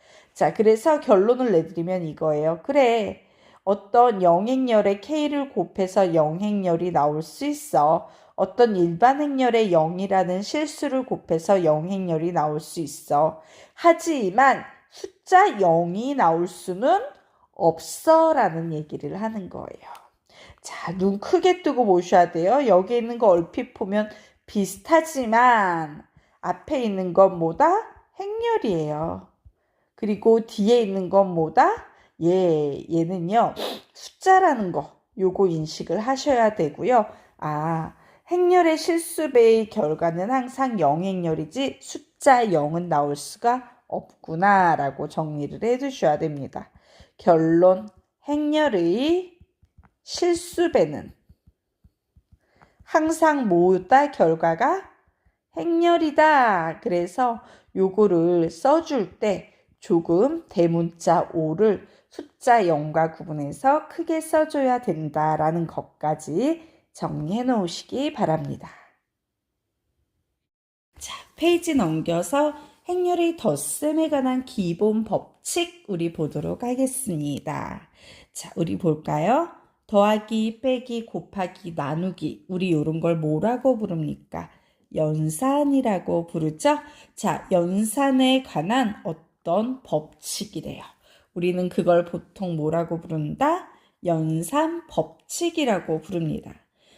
자, 그래서 결론을 내드리면 이거예요. 그래, 어떤 영행열에 K를 곱해서 영행열이 나올 수 있어. 어떤 일반 행렬에 0이라는 실수를 곱해서 영행열이 나올 수 있어. 하지만 숫자 0이 나올 수는 없어 라는 얘기를 하는 거예요. 자, 눈 크게 뜨고 보셔야 돼요. 여기 있는 거 얼핏 보면 비슷하지만 앞에 있는 건 뭐다? 행렬이에요. 그리고 뒤에 있는 건 뭐다? 얘는요, 숫자라는 거, 요거 인식을 하셔야 되고요. 아, 행렬의 실수배의 결과는 항상 영행렬이지 숫자 0은 나올 수가 없구나 라고 정리를 해 두셔야 됩니다. 결론, 행렬의 실수배는 항상 뭐다? 결과가 행렬이다. 그래서 요거를 써줄 때 조금 대문자 5를 숫자 0과 구분해서 크게 써줘야 된다라는 것까지 정리해 놓으시기 바랍니다. 자, 페이지 넘겨서 행렬의 덧셈에 관한 기본 법칙 우리 보도록 하겠습니다. 자, 우리 볼까요? 더하기, 빼기, 곱하기, 나누기. 우리 이런 걸 뭐라고 부릅니까? 연산이라고 부르죠? 자, 연산에 관한 어떤 법칙이래요. 우리는 그걸 보통 뭐라고 부른다? 연산 법칙이라고 부릅니다.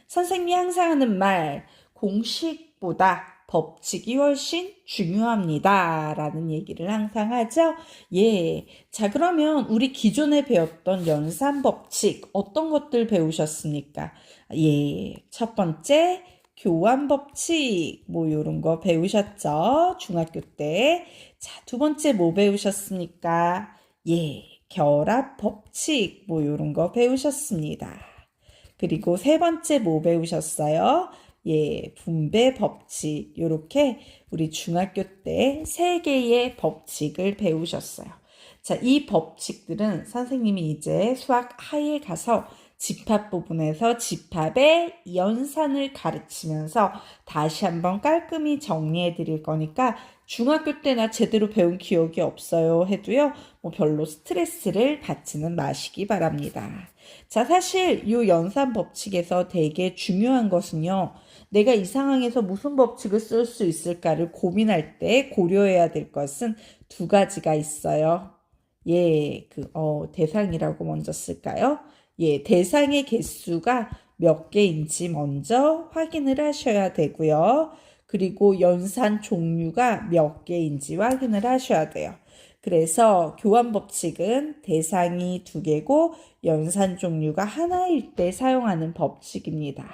선생님이 항상 하는 말, 공식보다 법칙이 훨씬 중요합니다. 라는 얘기를 항상 하죠. 예. 자, 그러면 우리 기존에 배웠던 연산 법칙 어떤 것들 배우셨습니까? 예. 첫 번째, 교환 법칙. 뭐 요런 거 배우셨죠? 중학교 때. 자, 두 번째 뭐 배우셨습니까? 예. 결합 법칙. 뭐 요런 거 배우셨습니다. 그리고 세 번째 뭐 배우셨어요? 예, 분배 법칙. 요렇게 우리 중학교 때 3개의 법칙을 배우셨어요. 자, 이 법칙들은 선생님이 이제 수학 하에 가서 집합 부분에서 집합의 연산을 가르치면서 다시 한번 깔끔히 정리해 드릴 거니까 중학교 때나 제대로 배운 기억이 없어요 해도요, 뭐 별로 스트레스를 받지는 마시기 바랍니다. 자, 사실 이 연산 법칙에서 되게 중요한 것은요, 내가 이 상황에서 무슨 법칙을 쓸 수 있을까를 고민할 때 고려해야 될 것은 두 가지가 있어요. 예, 대상이라고 먼저 쓸까요? 예, 대상의 개수가 몇 개인지 먼저 확인을 하셔야 되고요. 그리고 연산 종류가 몇 개인지 확인을 하셔야 돼요. 그래서 교환 법칙은 대상이 2개고 연산 종류가 하나일 때 사용하는 법칙입니다.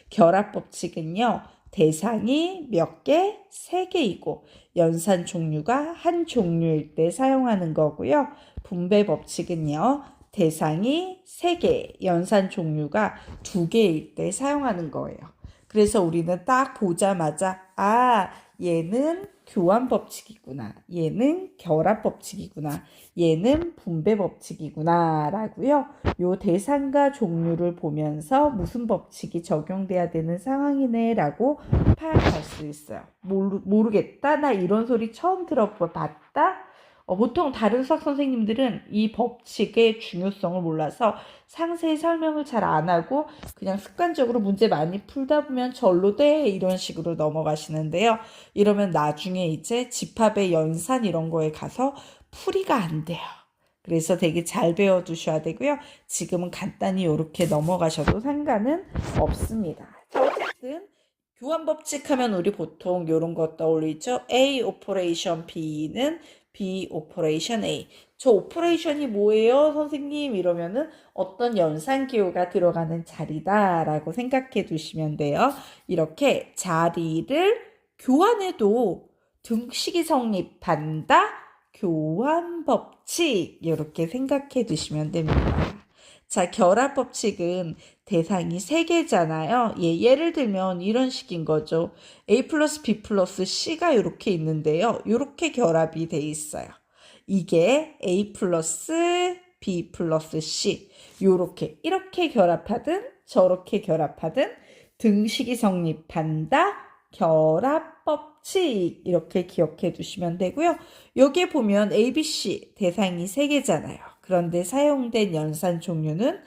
결합 법칙은요, 대상이 몇 개? 3개이고 연산 종류가 한 종류일 때 사용하는 거고요. 분배 법칙은요, 대상이 3개, 연산 종류가 2개일 때 사용하는 거예요. 그래서 우리는 딱 보자마자 얘는 교환 법칙이구나, 얘는 결합 법칙이구나, 얘는 분배 법칙이구나 라고요. 요 대상과 종류를 보면서 무슨 법칙이 적용돼야 되는 상황이네 라고 파악할 수 있어요. 모르겠다, 나 이런 소리 처음 들어봤다. 보통 다른 수학 선생님들은 이 법칙의 중요성을 몰라서 상세히 설명을 잘 안 하고 그냥 습관적으로 문제 많이 풀다 보면 절로 돼 이런 식으로 넘어가시는데요. 이러면 나중에 이제 집합의 연산 이런 거에 가서 풀이가 안 돼요. 그래서 되게 잘 배워두셔야 되고요. 지금은 간단히 이렇게 넘어가셔도 상관은 없습니다. 자, 어쨌든 교환 법칙 하면 우리 보통 이런 거 떠올리죠. A 오퍼레이션 B는 B 오퍼레이션 A. 저 오퍼레이션이 뭐예요, 선생님? 이러면은 어떤 연산 기호가 들어가는 자리다 라고 생각해 두시면 돼요. 이렇게 자리를 교환해도 등식이 성립한다. 교환 법칙. 이렇게 생각해 두시면 됩니다. 자, 결합 법칙은 대상이 3개잖아요. 예를 들면 이런 식인 거죠. A 플러스 B 플러스 C가 이렇게 있는데요. 이렇게 결합이 돼 있어요. 이게 A 플러스 B 플러스 C. 이렇게 결합하든 저렇게 결합하든 등식이 성립한다. 결합법칙 이렇게 기억해 두시면 되고요. 여기에 보면 ABC 대상이 3개잖아요. 그런데 사용된 연산 종류는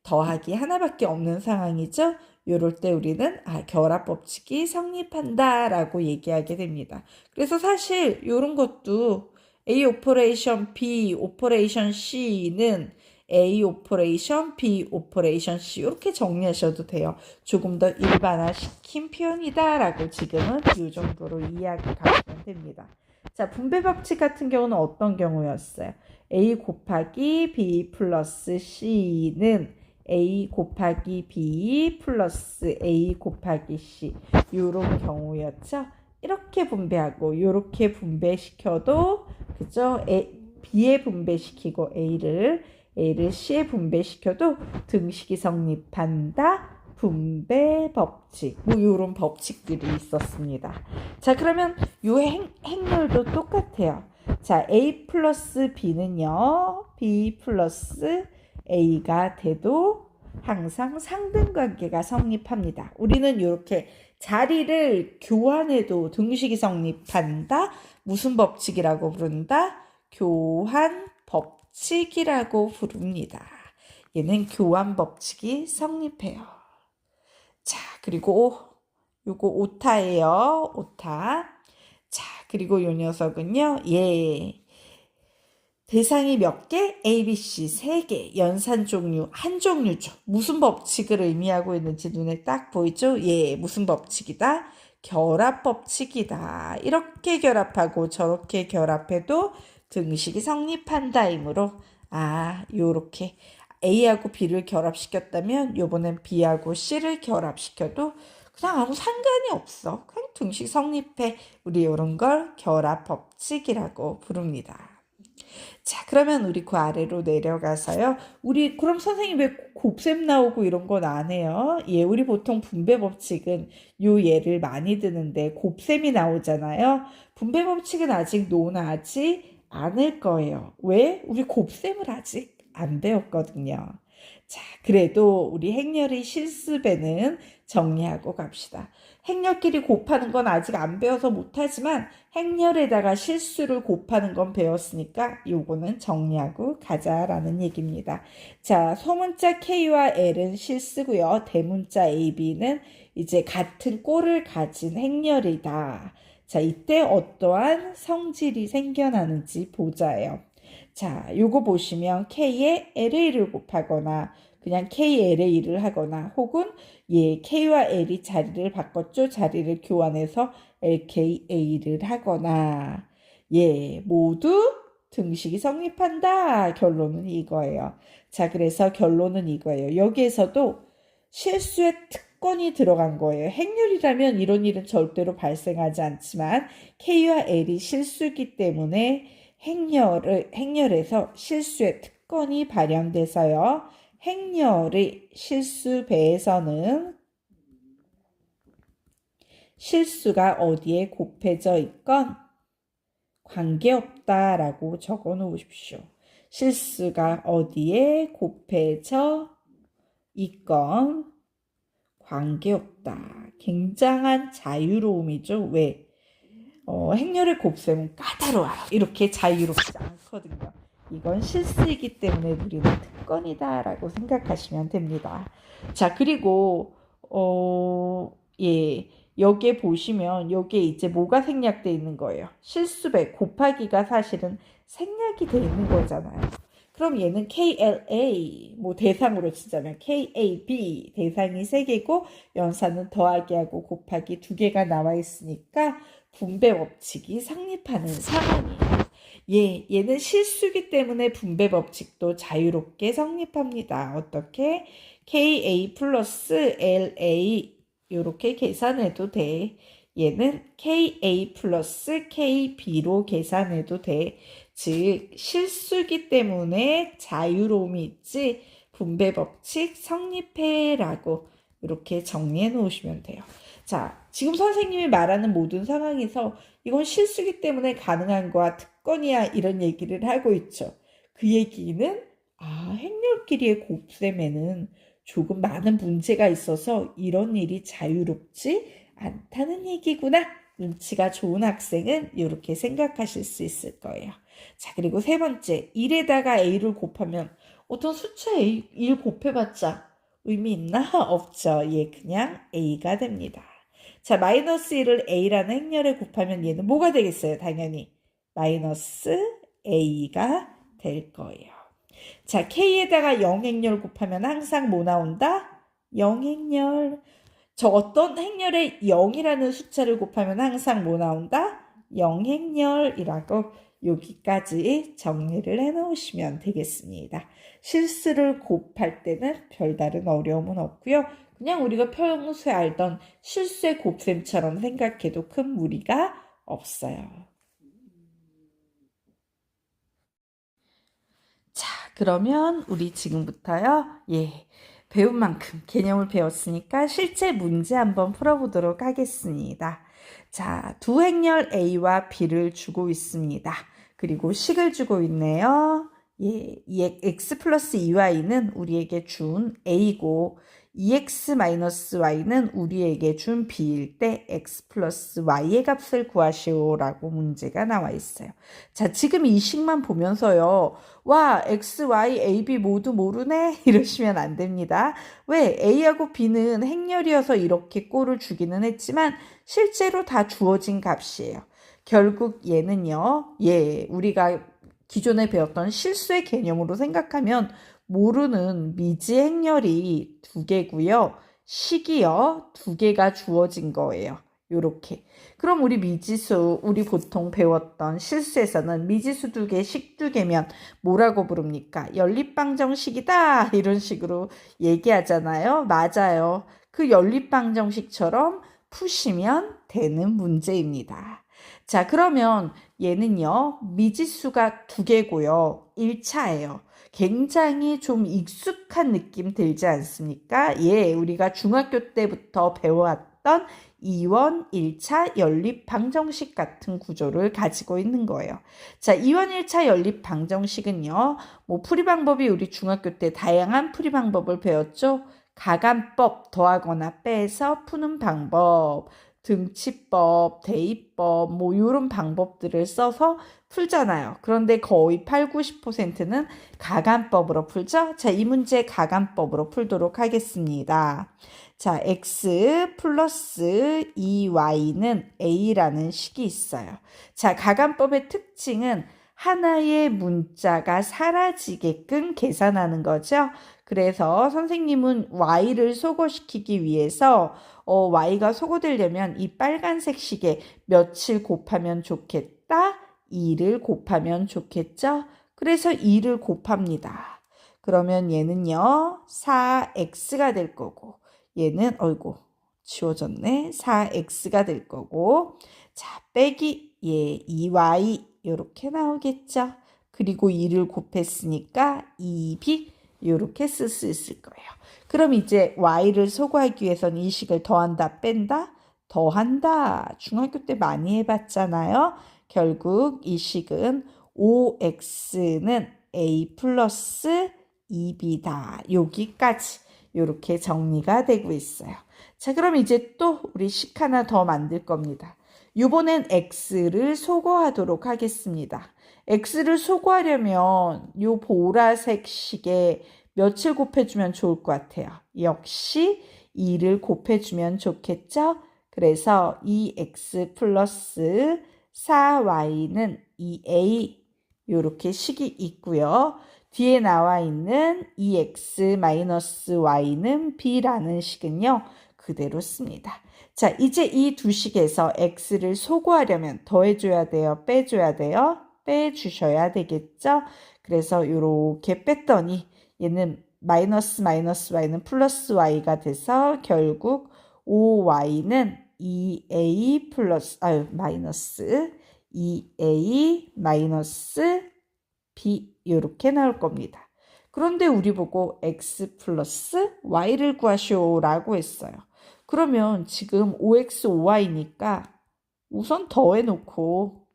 더하기 하나밖에 없는 상황이죠. 이럴 때 우리는 결합법칙이 성립한다 라고 얘기하게 됩니다. 그래서 사실 이런 것도 A 오퍼레이션 B 오퍼레이션 C는 A 오퍼레이션 B 오퍼레이션 C 이렇게 정리하셔도 돼요. 조금 더 일반화시킨 표현이다 라고 지금은 이 정도로 이해하고 가시면 됩니다. 자, 분배법칙 같은 경우는 어떤 경우였어요? A 곱하기 B 플러스 C는 A 곱하기 B 플러스 A 곱하기 C 이런 경우였죠. 이렇게 분배하고 이렇게 분배시켜도 그죠? B에 분배시키고 A를 C에 분배시켜도 등식이 성립한다. 분배법칙 뭐 이런 법칙들이 있었습니다. 자, 그러면 이 행렬도 똑같아요. 자, A 플러스 B는요 B 플러스 A가 돼도 항상 상등관계가 성립합니다. 우리는 이렇게 자리를 교환해도 등식이 성립한다. 무슨 법칙이라고 부른다? 교환 법칙이라고 부릅니다. 얘는 교환 법칙이 성립해요. 자, 그리고 요거 오타예요. 오타. 자, 그리고 요 녀석은요. 대상이 몇 개? A, B, C 3개. 연산 종류 한 종류죠. 무슨 법칙을 의미하고 있는지 눈에 딱 보이죠? 무슨 법칙이다? 결합 법칙이다. 이렇게 결합하고 저렇게 결합해도 등식이 성립한다이므로 요렇게 A하고 B를 결합시켰다면 요번엔 B하고 C를 결합시켜도 그냥 아무 상관이 없어. 그냥 등식 성립해. 우리 이런 걸 결합 법칙이라고 부릅니다. 자, 그러면 우리 그 아래로 내려가서요. 그럼 선생님 왜 곱셈 나오고 이런 건 안 해요? 우리 보통 분배 법칙은 요 예를 많이 드는데 곱셈이 나오잖아요. 분배 법칙은 아직 논하지 않을 거예요. 왜? 우리 곱셈을 아직 안 배웠거든요. 자, 그래도 우리 행렬의 실습에는 정리하고 갑시다. 행렬끼리 곱하는 건 아직 안 배워서 못하지만 행렬에다가 실수를 곱하는 건 배웠으니까 요거는 정리하고 가자라는 얘기입니다. 자, 소문자 K와 L은 실수고요. 대문자 AB는 이제 같은 꼴을 가진 행렬이다. 자, 이때 어떠한 성질이 생겨나는지 보자예요. 자, 요거 보시면 K에 LA를 곱하거나 그냥 KLA를 하거나 혹은 K와 L이 자리를 바꿨죠. 자리를 교환해서 LKA를 하거나 모두 등식이 성립한다. 결론은 이거예요. 자, 그래서 결론은 이거예요. 여기에서도 실수의 특권이 들어간 거예요. 행렬이라면 이런 일은 절대로 발생하지 않지만 K와 L이 실수이기 때문에 행렬에서 실수의 특권이 발현돼서요. 행렬의 실수배에서는 실수가 어디에 곱해져 있건 관계없다라고 적어 놓으십시오. 실수가 어디에 곱해져 있건 관계없다. 굉장한 자유로움이죠. 왜? 행렬의 곱셈은 까다로워요. 이렇게 자유롭지 않거든요. 이건 실수이기 때문에 누리는 특권이다라고 생각하시면 됩니다. 자, 그리고 여기에 보시면 여기에 이제 뭐가 생략되어 있는 거예요? 실수배 곱하기가 사실은 생략이 되어 있는 거잖아요. 그럼 얘는 KLA 대상으로 치자면 KAB 대상이 3개고 연산은 더하기하고 곱하기 2개가 나와 있으니까 분배 법칙이 성립하는 상황이에요. 얘는 실수기 때문에 분배 법칙도 자유롭게 성립합니다. 어떻게? KA 플러스 LA 이렇게 계산해도 돼. 얘는 KA 플러스 KB로 계산해도 돼. 즉 실수기 때문에 자유로움이 있지 분배 법칙 성립해라고 이렇게 정리해 놓으시면 돼요. 자, 지금 선생님이 말하는 모든 상황에서 이건 실수기 때문에 가능한 거야, 특권이야 이런 얘기를 하고 있죠. 그 얘기는 행렬끼리의 곱셈에는 조금 많은 문제가 있어서 이런 일이 자유롭지 않다는 얘기구나. 눈치가 좋은 학생은 이렇게 생각하실 수 있을 거예요. 자, 그리고 세 번째, 1에다가 a를 곱하면 어떤 숫자 a 1 곱해봤자 의미 있나? 없죠. 예, 그냥 a가 됩니다. 자, 마이너스 1을 a라는 행렬에 곱하면 얘는 뭐가 되겠어요? 당연히 마이너스 a가 될 거예요. 자, k에다가 0행렬 곱하면 항상 뭐 나온다? 0행렬. 저 어떤 행렬에 0이라는 숫자를 곱하면 항상 뭐 나온다? 0행렬이라고 여기까지 정리를 해 놓으시면 되겠습니다. 실수를 곱할 때는 별다른 어려움은 없고요. 그냥 우리가 평소에 알던 실수의 곱셈처럼 생각해도 큰 무리가 없어요. 자, 그러면 우리 지금부터요. 예. 배운 만큼 개념을 배웠으니까 실제 문제 한번 풀어보도록 하겠습니다. 자, 두 행렬 A와 B를 주고 있습니다. 그리고 식을 주고 있네요. 예, x 플러스 2y는 우리에게 준 A고 2x-y는 우리에게 준 B일 때 x 플러스 y의 값을 구하시오라고 문제가 나와 있어요. 자, 지금 이 식만 보면서요. 와, x, y, a, b 모두 모르네? 이러시면 안 됩니다. 왜? a하고 b는 행렬이어서 이렇게 꼴을 주기는 했지만 실제로 다 주어진 값이에요. 결국 얘는요. 우리가 기존에 배웠던 실수의 개념으로 생각하면 모르는 미지 행렬이 2개고요. 식이요. 2개가 주어진 거예요. 요렇게. 그럼 우리 미지수, 우리 보통 배웠던 실수에서는 미지수 2개, 식 2개면 뭐라고 부릅니까? 연립방정식이다. 이런 식으로 얘기하잖아요. 맞아요. 그 연립방정식처럼 푸시면 되는 문제입니다. 자, 그러면 얘는요. 미지수가 2개고요. 1차예요. 굉장히 좀 익숙한 느낌 들지 않습니까? 예, 우리가 중학교 때부터 배워왔던 2원 1차 연립 방정식 같은 구조를 가지고 있는 거예요. 자, 2원 1차 연립 방정식은요. 뭐 풀이 방법이 우리 중학교 때 다양한 풀이 방법을 배웠죠. 가간법 더하거나 빼서 푸는 방법, 등치법, 대입법 뭐 이런 방법들을 써서 풀잖아요. 그런데 거의 8, 90%는 가간법으로 풀죠. 자, 이 문제 가간법으로 풀도록 하겠습니다. 자, x 플러스 2y는 a라는 식이 있어요. 자, 가간법의 특징은 하나의 문자가 사라지게끔 계산하는 거죠. 그래서 선생님은 y를 소거시키기 위해서 y가 소거되려면 이 빨간색 식에 며칠 곱하면 좋겠다? 2를 곱하면 좋겠죠? 그래서 2를 곱합니다. 그러면 얘는요. 4x가 될 거고 얘는 지워졌네. 4x가 될 거고 자, 빼기 2y 이렇게 나오겠죠? 그리고 2를 곱했으니까 2b 이렇게 쓸 수 있을 거예요. 그럼 이제 y를 소거하기 위해서는 이 식을 더한다, 뺀다? 더한다. 중학교 때 많이 해봤잖아요. 결국 이 식은 5x는 a 플러스 2b다. 여기까지 이렇게 정리가 되고 있어요. 자, 그럼 이제 또 우리 식 하나 더 만들 겁니다. 이번엔 x를 소거하도록 하겠습니다. x를 소거하려면 이 보라색 식에 며칠 곱해주면 좋을 것 같아요. 역시 2를 곱해주면 좋겠죠? 그래서 2x 플러스 4y는 2a 이렇게 식이 있고요. 뒤에 나와 있는 2x 마이너스 y는 b라는 식은요. 그대로 씁니다. 자, 이제 이 두 식에서 x를 소거하려면 더해줘야 돼요? 빼줘야 돼요? 빼주셔야 되겠죠? 그래서 이렇게 뺐더니 얘는 마이너스 y는 플러스 y가 돼서 결국 5y는 2a 플러스 마이너스 2a 마이너스 b 이렇게 나올 겁니다. 그런데 우리 보고 x 플러스 y를 구하시오라고 했어요. 그러면 지금 5x 5y니까 우선 더해놓고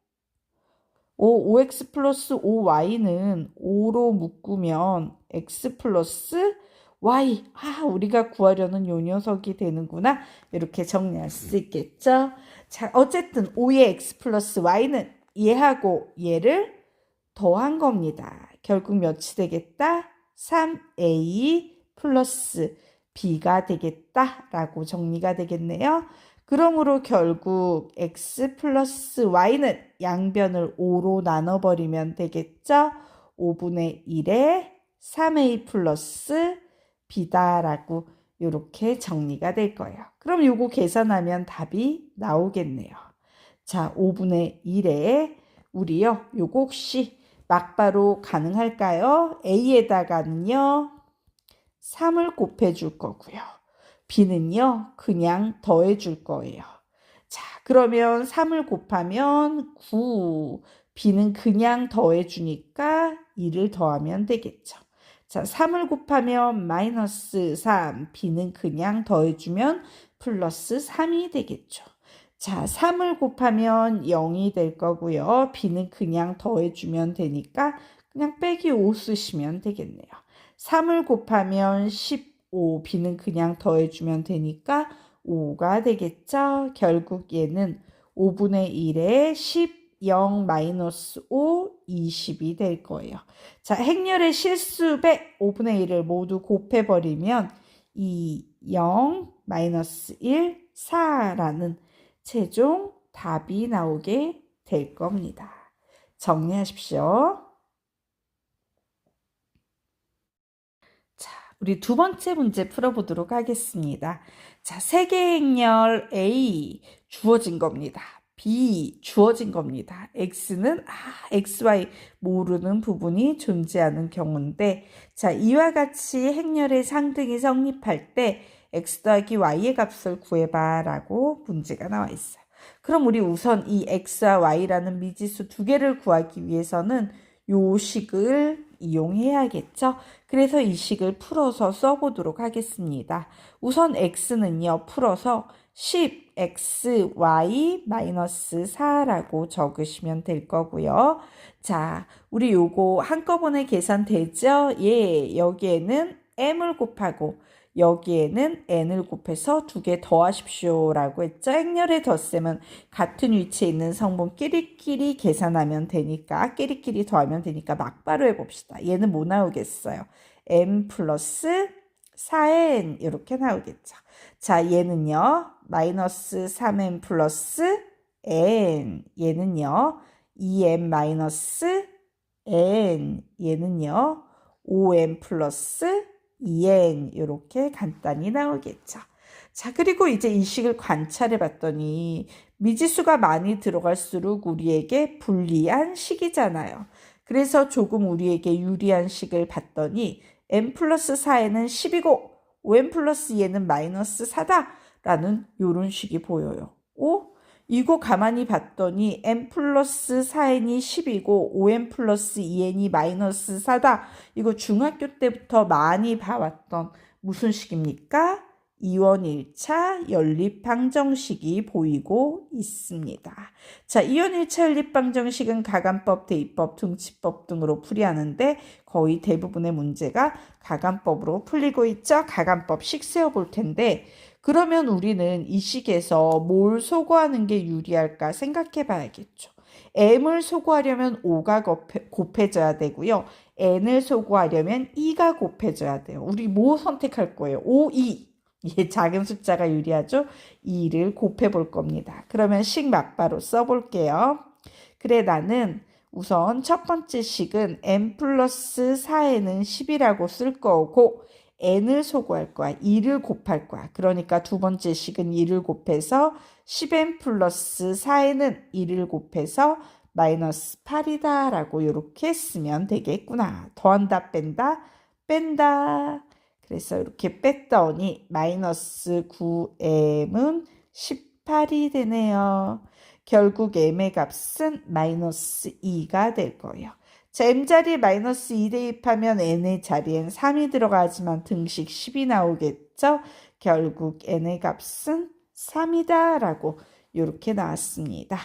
5x 플러스 5y는 5로 묶으면 x 플러스 y. 우리가 구하려는 요 녀석이 되는구나. 이렇게 정리할 수 있겠죠. 자, 어쨌든 5의 x 플러스 y는 얘하고 얘를 더한 겁니다. 결국 몇이 되겠다? 3a 플러스 b가 되겠다라고 정리가 되겠네요. 그러므로 결국 x 플러스 y는 양변을 5로 나눠버리면 되겠죠. 5분의 1에 3a 플러스 b다라고 이렇게 정리가 될 거예요. 그럼 요거 계산하면 답이 나오겠네요. 자, 5분의 1에 우리요, 요거 혹시 막바로 가능할까요? a에다가는요 3을 곱해줄 거고요. b는요 그냥 더해줄 거예요. 자, 그러면 3을 곱하면 9, b는 그냥 더해주니까 2를 더하면 되겠죠. 자, 3을 곱하면 마이너스 3, b는 그냥 더해주면 플러스 3이 되겠죠. 자, 3을 곱하면 0이 될 거고요. b는 그냥 더해주면 되니까 그냥 빼기 5 쓰시면 되겠네요. 3을 곱하면 15, b는 그냥 더해주면 되니까 5가 되겠죠. 결국 얘는 5분의 1에 10, 0 마이너스 5, 20이 될 거예요. 자, 행렬의 실수배 5분의 1을 모두 곱해버리면 2, 0, 마이너스 1, 4라는 최종 답이 나오게 될 겁니다. 정리하십시오. 자, 우리 두 번째 문제 풀어보도록 하겠습니다. 자, 세개 행렬 A 주어진 겁니다. B 주어진 겁니다. X는 X, Y 모르는 부분이 존재하는 경우인데, 자, 이와 같이 행렬의 상등이 성립할 때 X 더하기 Y의 값을 구해봐 라고 문제가 나와 있어요. 그럼 우리 우선 이 X와 Y라는 미지수 두 개를 구하기 위해서는 요 식을 이용해야겠죠. 그래서 이 식을 풀어서 써보도록 하겠습니다. 우선 x는요 풀어서 10xy-4라고 적으시면 될 거고요. 자, 우리 요거 한꺼번에 계산되죠? 예, 여기에는 m을 곱하고 여기에는 n을 곱해서 두 개 더하십시오 라고 했죠. 행렬의 덧셈은 같은 위치에 있는 성분 끼리끼리 계산하면 되니까, 끼리끼리 더하면 되니까 막바로 해봅시다. 얘는 뭐 나오겠어요? m 플러스 4n 이렇게 나오겠죠. 자, 얘는요 마이너스 3n 플러스 n, 얘는요 2n 마이너스 n, 얘는요 5n 플러스 2n 이렇게 간단히 나오겠죠. 자, 그리고 이제 이 식을 관찰해 봤더니 미지수가 많이 들어갈수록 우리에게 불리한 식이잖아요. 그래서 조금 우리에게 유리한 식을 봤더니 n 플러스 4n은 10이고 5n 플러스 2n은 마이너스 4다 라는 요런 식이 보여요. 이거 가만히 봤더니 n 플러스 4n이 10이고 5n 플러스 2n이 마이너스 4다. 이거 중학교 때부터 많이 봐왔던 무슨 식입니까? 2원 1차 연립방정식이 보이고 있습니다. 자, 2원 1차 연립방정식은 가간법, 대입법, 등치법 등으로 풀이하는데 거의 대부분의 문제가 가간법으로 풀리고 있죠. 가간법 식 세워볼 텐데, 그러면 우리는 이 식에서 뭘 소거하는 게 유리할까 생각해 봐야겠죠. m을 소거하려면 5가 곱해져야 되고요. n을 소거하려면 2가 곱해져야 돼요. 우리 뭐 선택할 거예요? 5, 2. 예, 작은 숫자가 유리하죠? 2를 곱해 볼 겁니다. 그러면 식 막바로 써볼게요. 그래, 나는 우선 첫 번째 식은 n 플러스 4n은 10이라고 쓸 거고 n을 소거할 거야. 2를 곱할 거야. 그러니까 두 번째 식은 2를 곱해서 10n 플러스 4n은 2를 곱해서 마이너스 8이다 라고 이렇게 쓰면 되겠구나. 더한다, 뺀다, 뺀다. 그래서 이렇게 뺐더니 마이너스 9m은 18이 되네요. 결국 m의 값은 마이너스 2가 될 거예요. 자, m자리에 마이너스 2 대입하면 n의 자리엔 3이 들어가지만 등식 10이 나오겠죠. 결국 n의 값은 3이다 라고 이렇게 나왔습니다.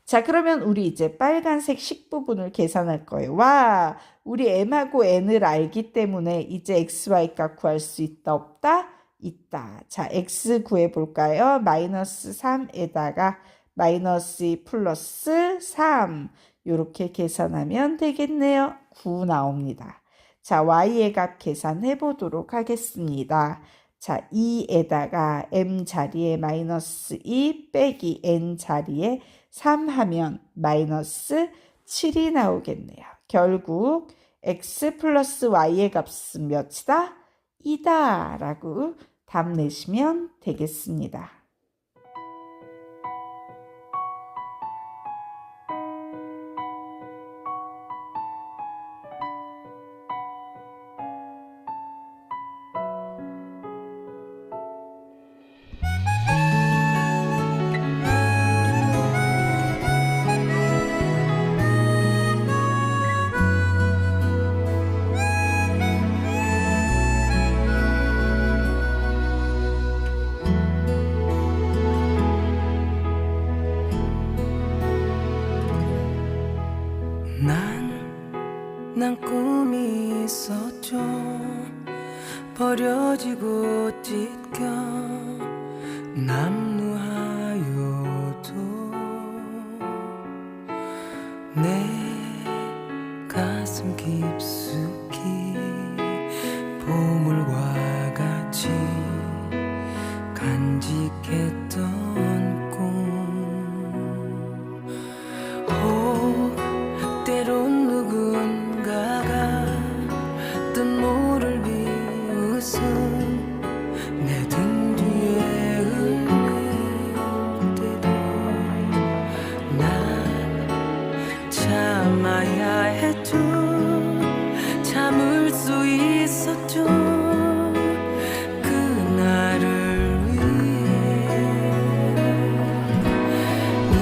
자, 그러면 우리 이제 빨간색 식 부분을 계산할 거예요. 와, 우리 m하고 n을 알기 때문에 이제 xy 값 구할 수 있다, 없다? 있다. 자, x 구해볼까요? 마이너스 3에다가 마이너스 2 플러스 3 이렇게 계산하면 되겠네요. 9 나옵니다. 자, y의 값 계산해 보도록 하겠습니다. 자, 2에다가 m 자리에 마이너스 2 빼기 n 자리에 3 하면 마이너스 7이 나오겠네요. 결국 x 플러스 y의 값은 몇이다? 2다 라고 답 내시면 되겠습니다. 난 꿈이 있었죠. 버려지고 찢겨 남루하여도 내 가슴 깊숙이 보물과 같이 간직했던 꿈. 때론 누군가가 뜻 모를 비웃음 내 등 뒤에 흘릴 때도 난 참아야 했죠. 참을 수 있었죠. 그날을 위해 늘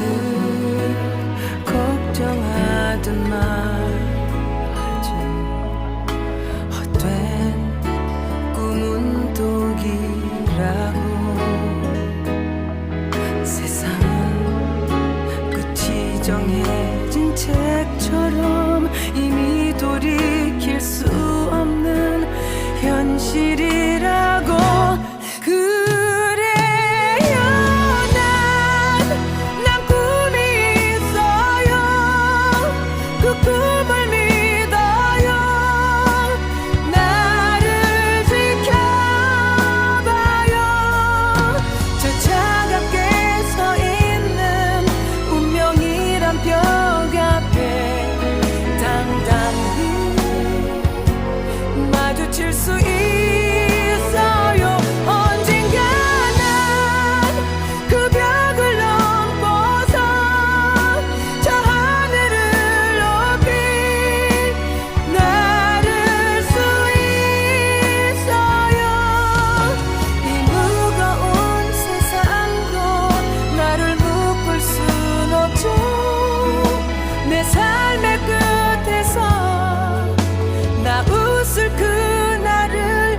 걱정하던 말하지. 헛된 꿈은 독이라고. 세상은 끝이 정해진 책처럼 이미 돌이킬 수 없는 현실이라고. 그래요, 난 꿈이 있어요. 그 꿈을 믿어요. 나를 지켜봐요. 저 차갑게 서 있는 운명이란 벽 앞에 당당히 마주칠 수 있어요. 언젠가 난 그 벽을 넘고서 저 하늘을 높이 날을 수 있어요. 이 무거운 세상도 나를 묶을 순 없죠. 내 삶의 끝에서 나 웃을 그날을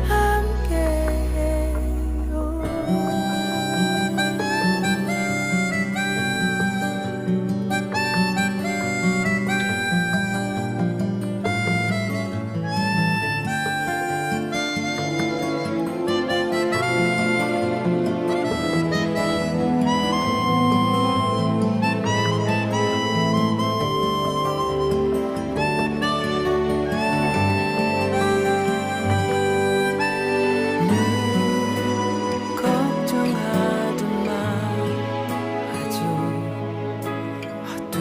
함께해요. 걱정하던 말하죠. 헛된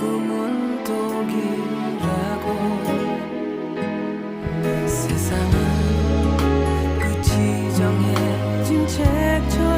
꿈은 독이라고. 세상은 끝이 정해진 책처럼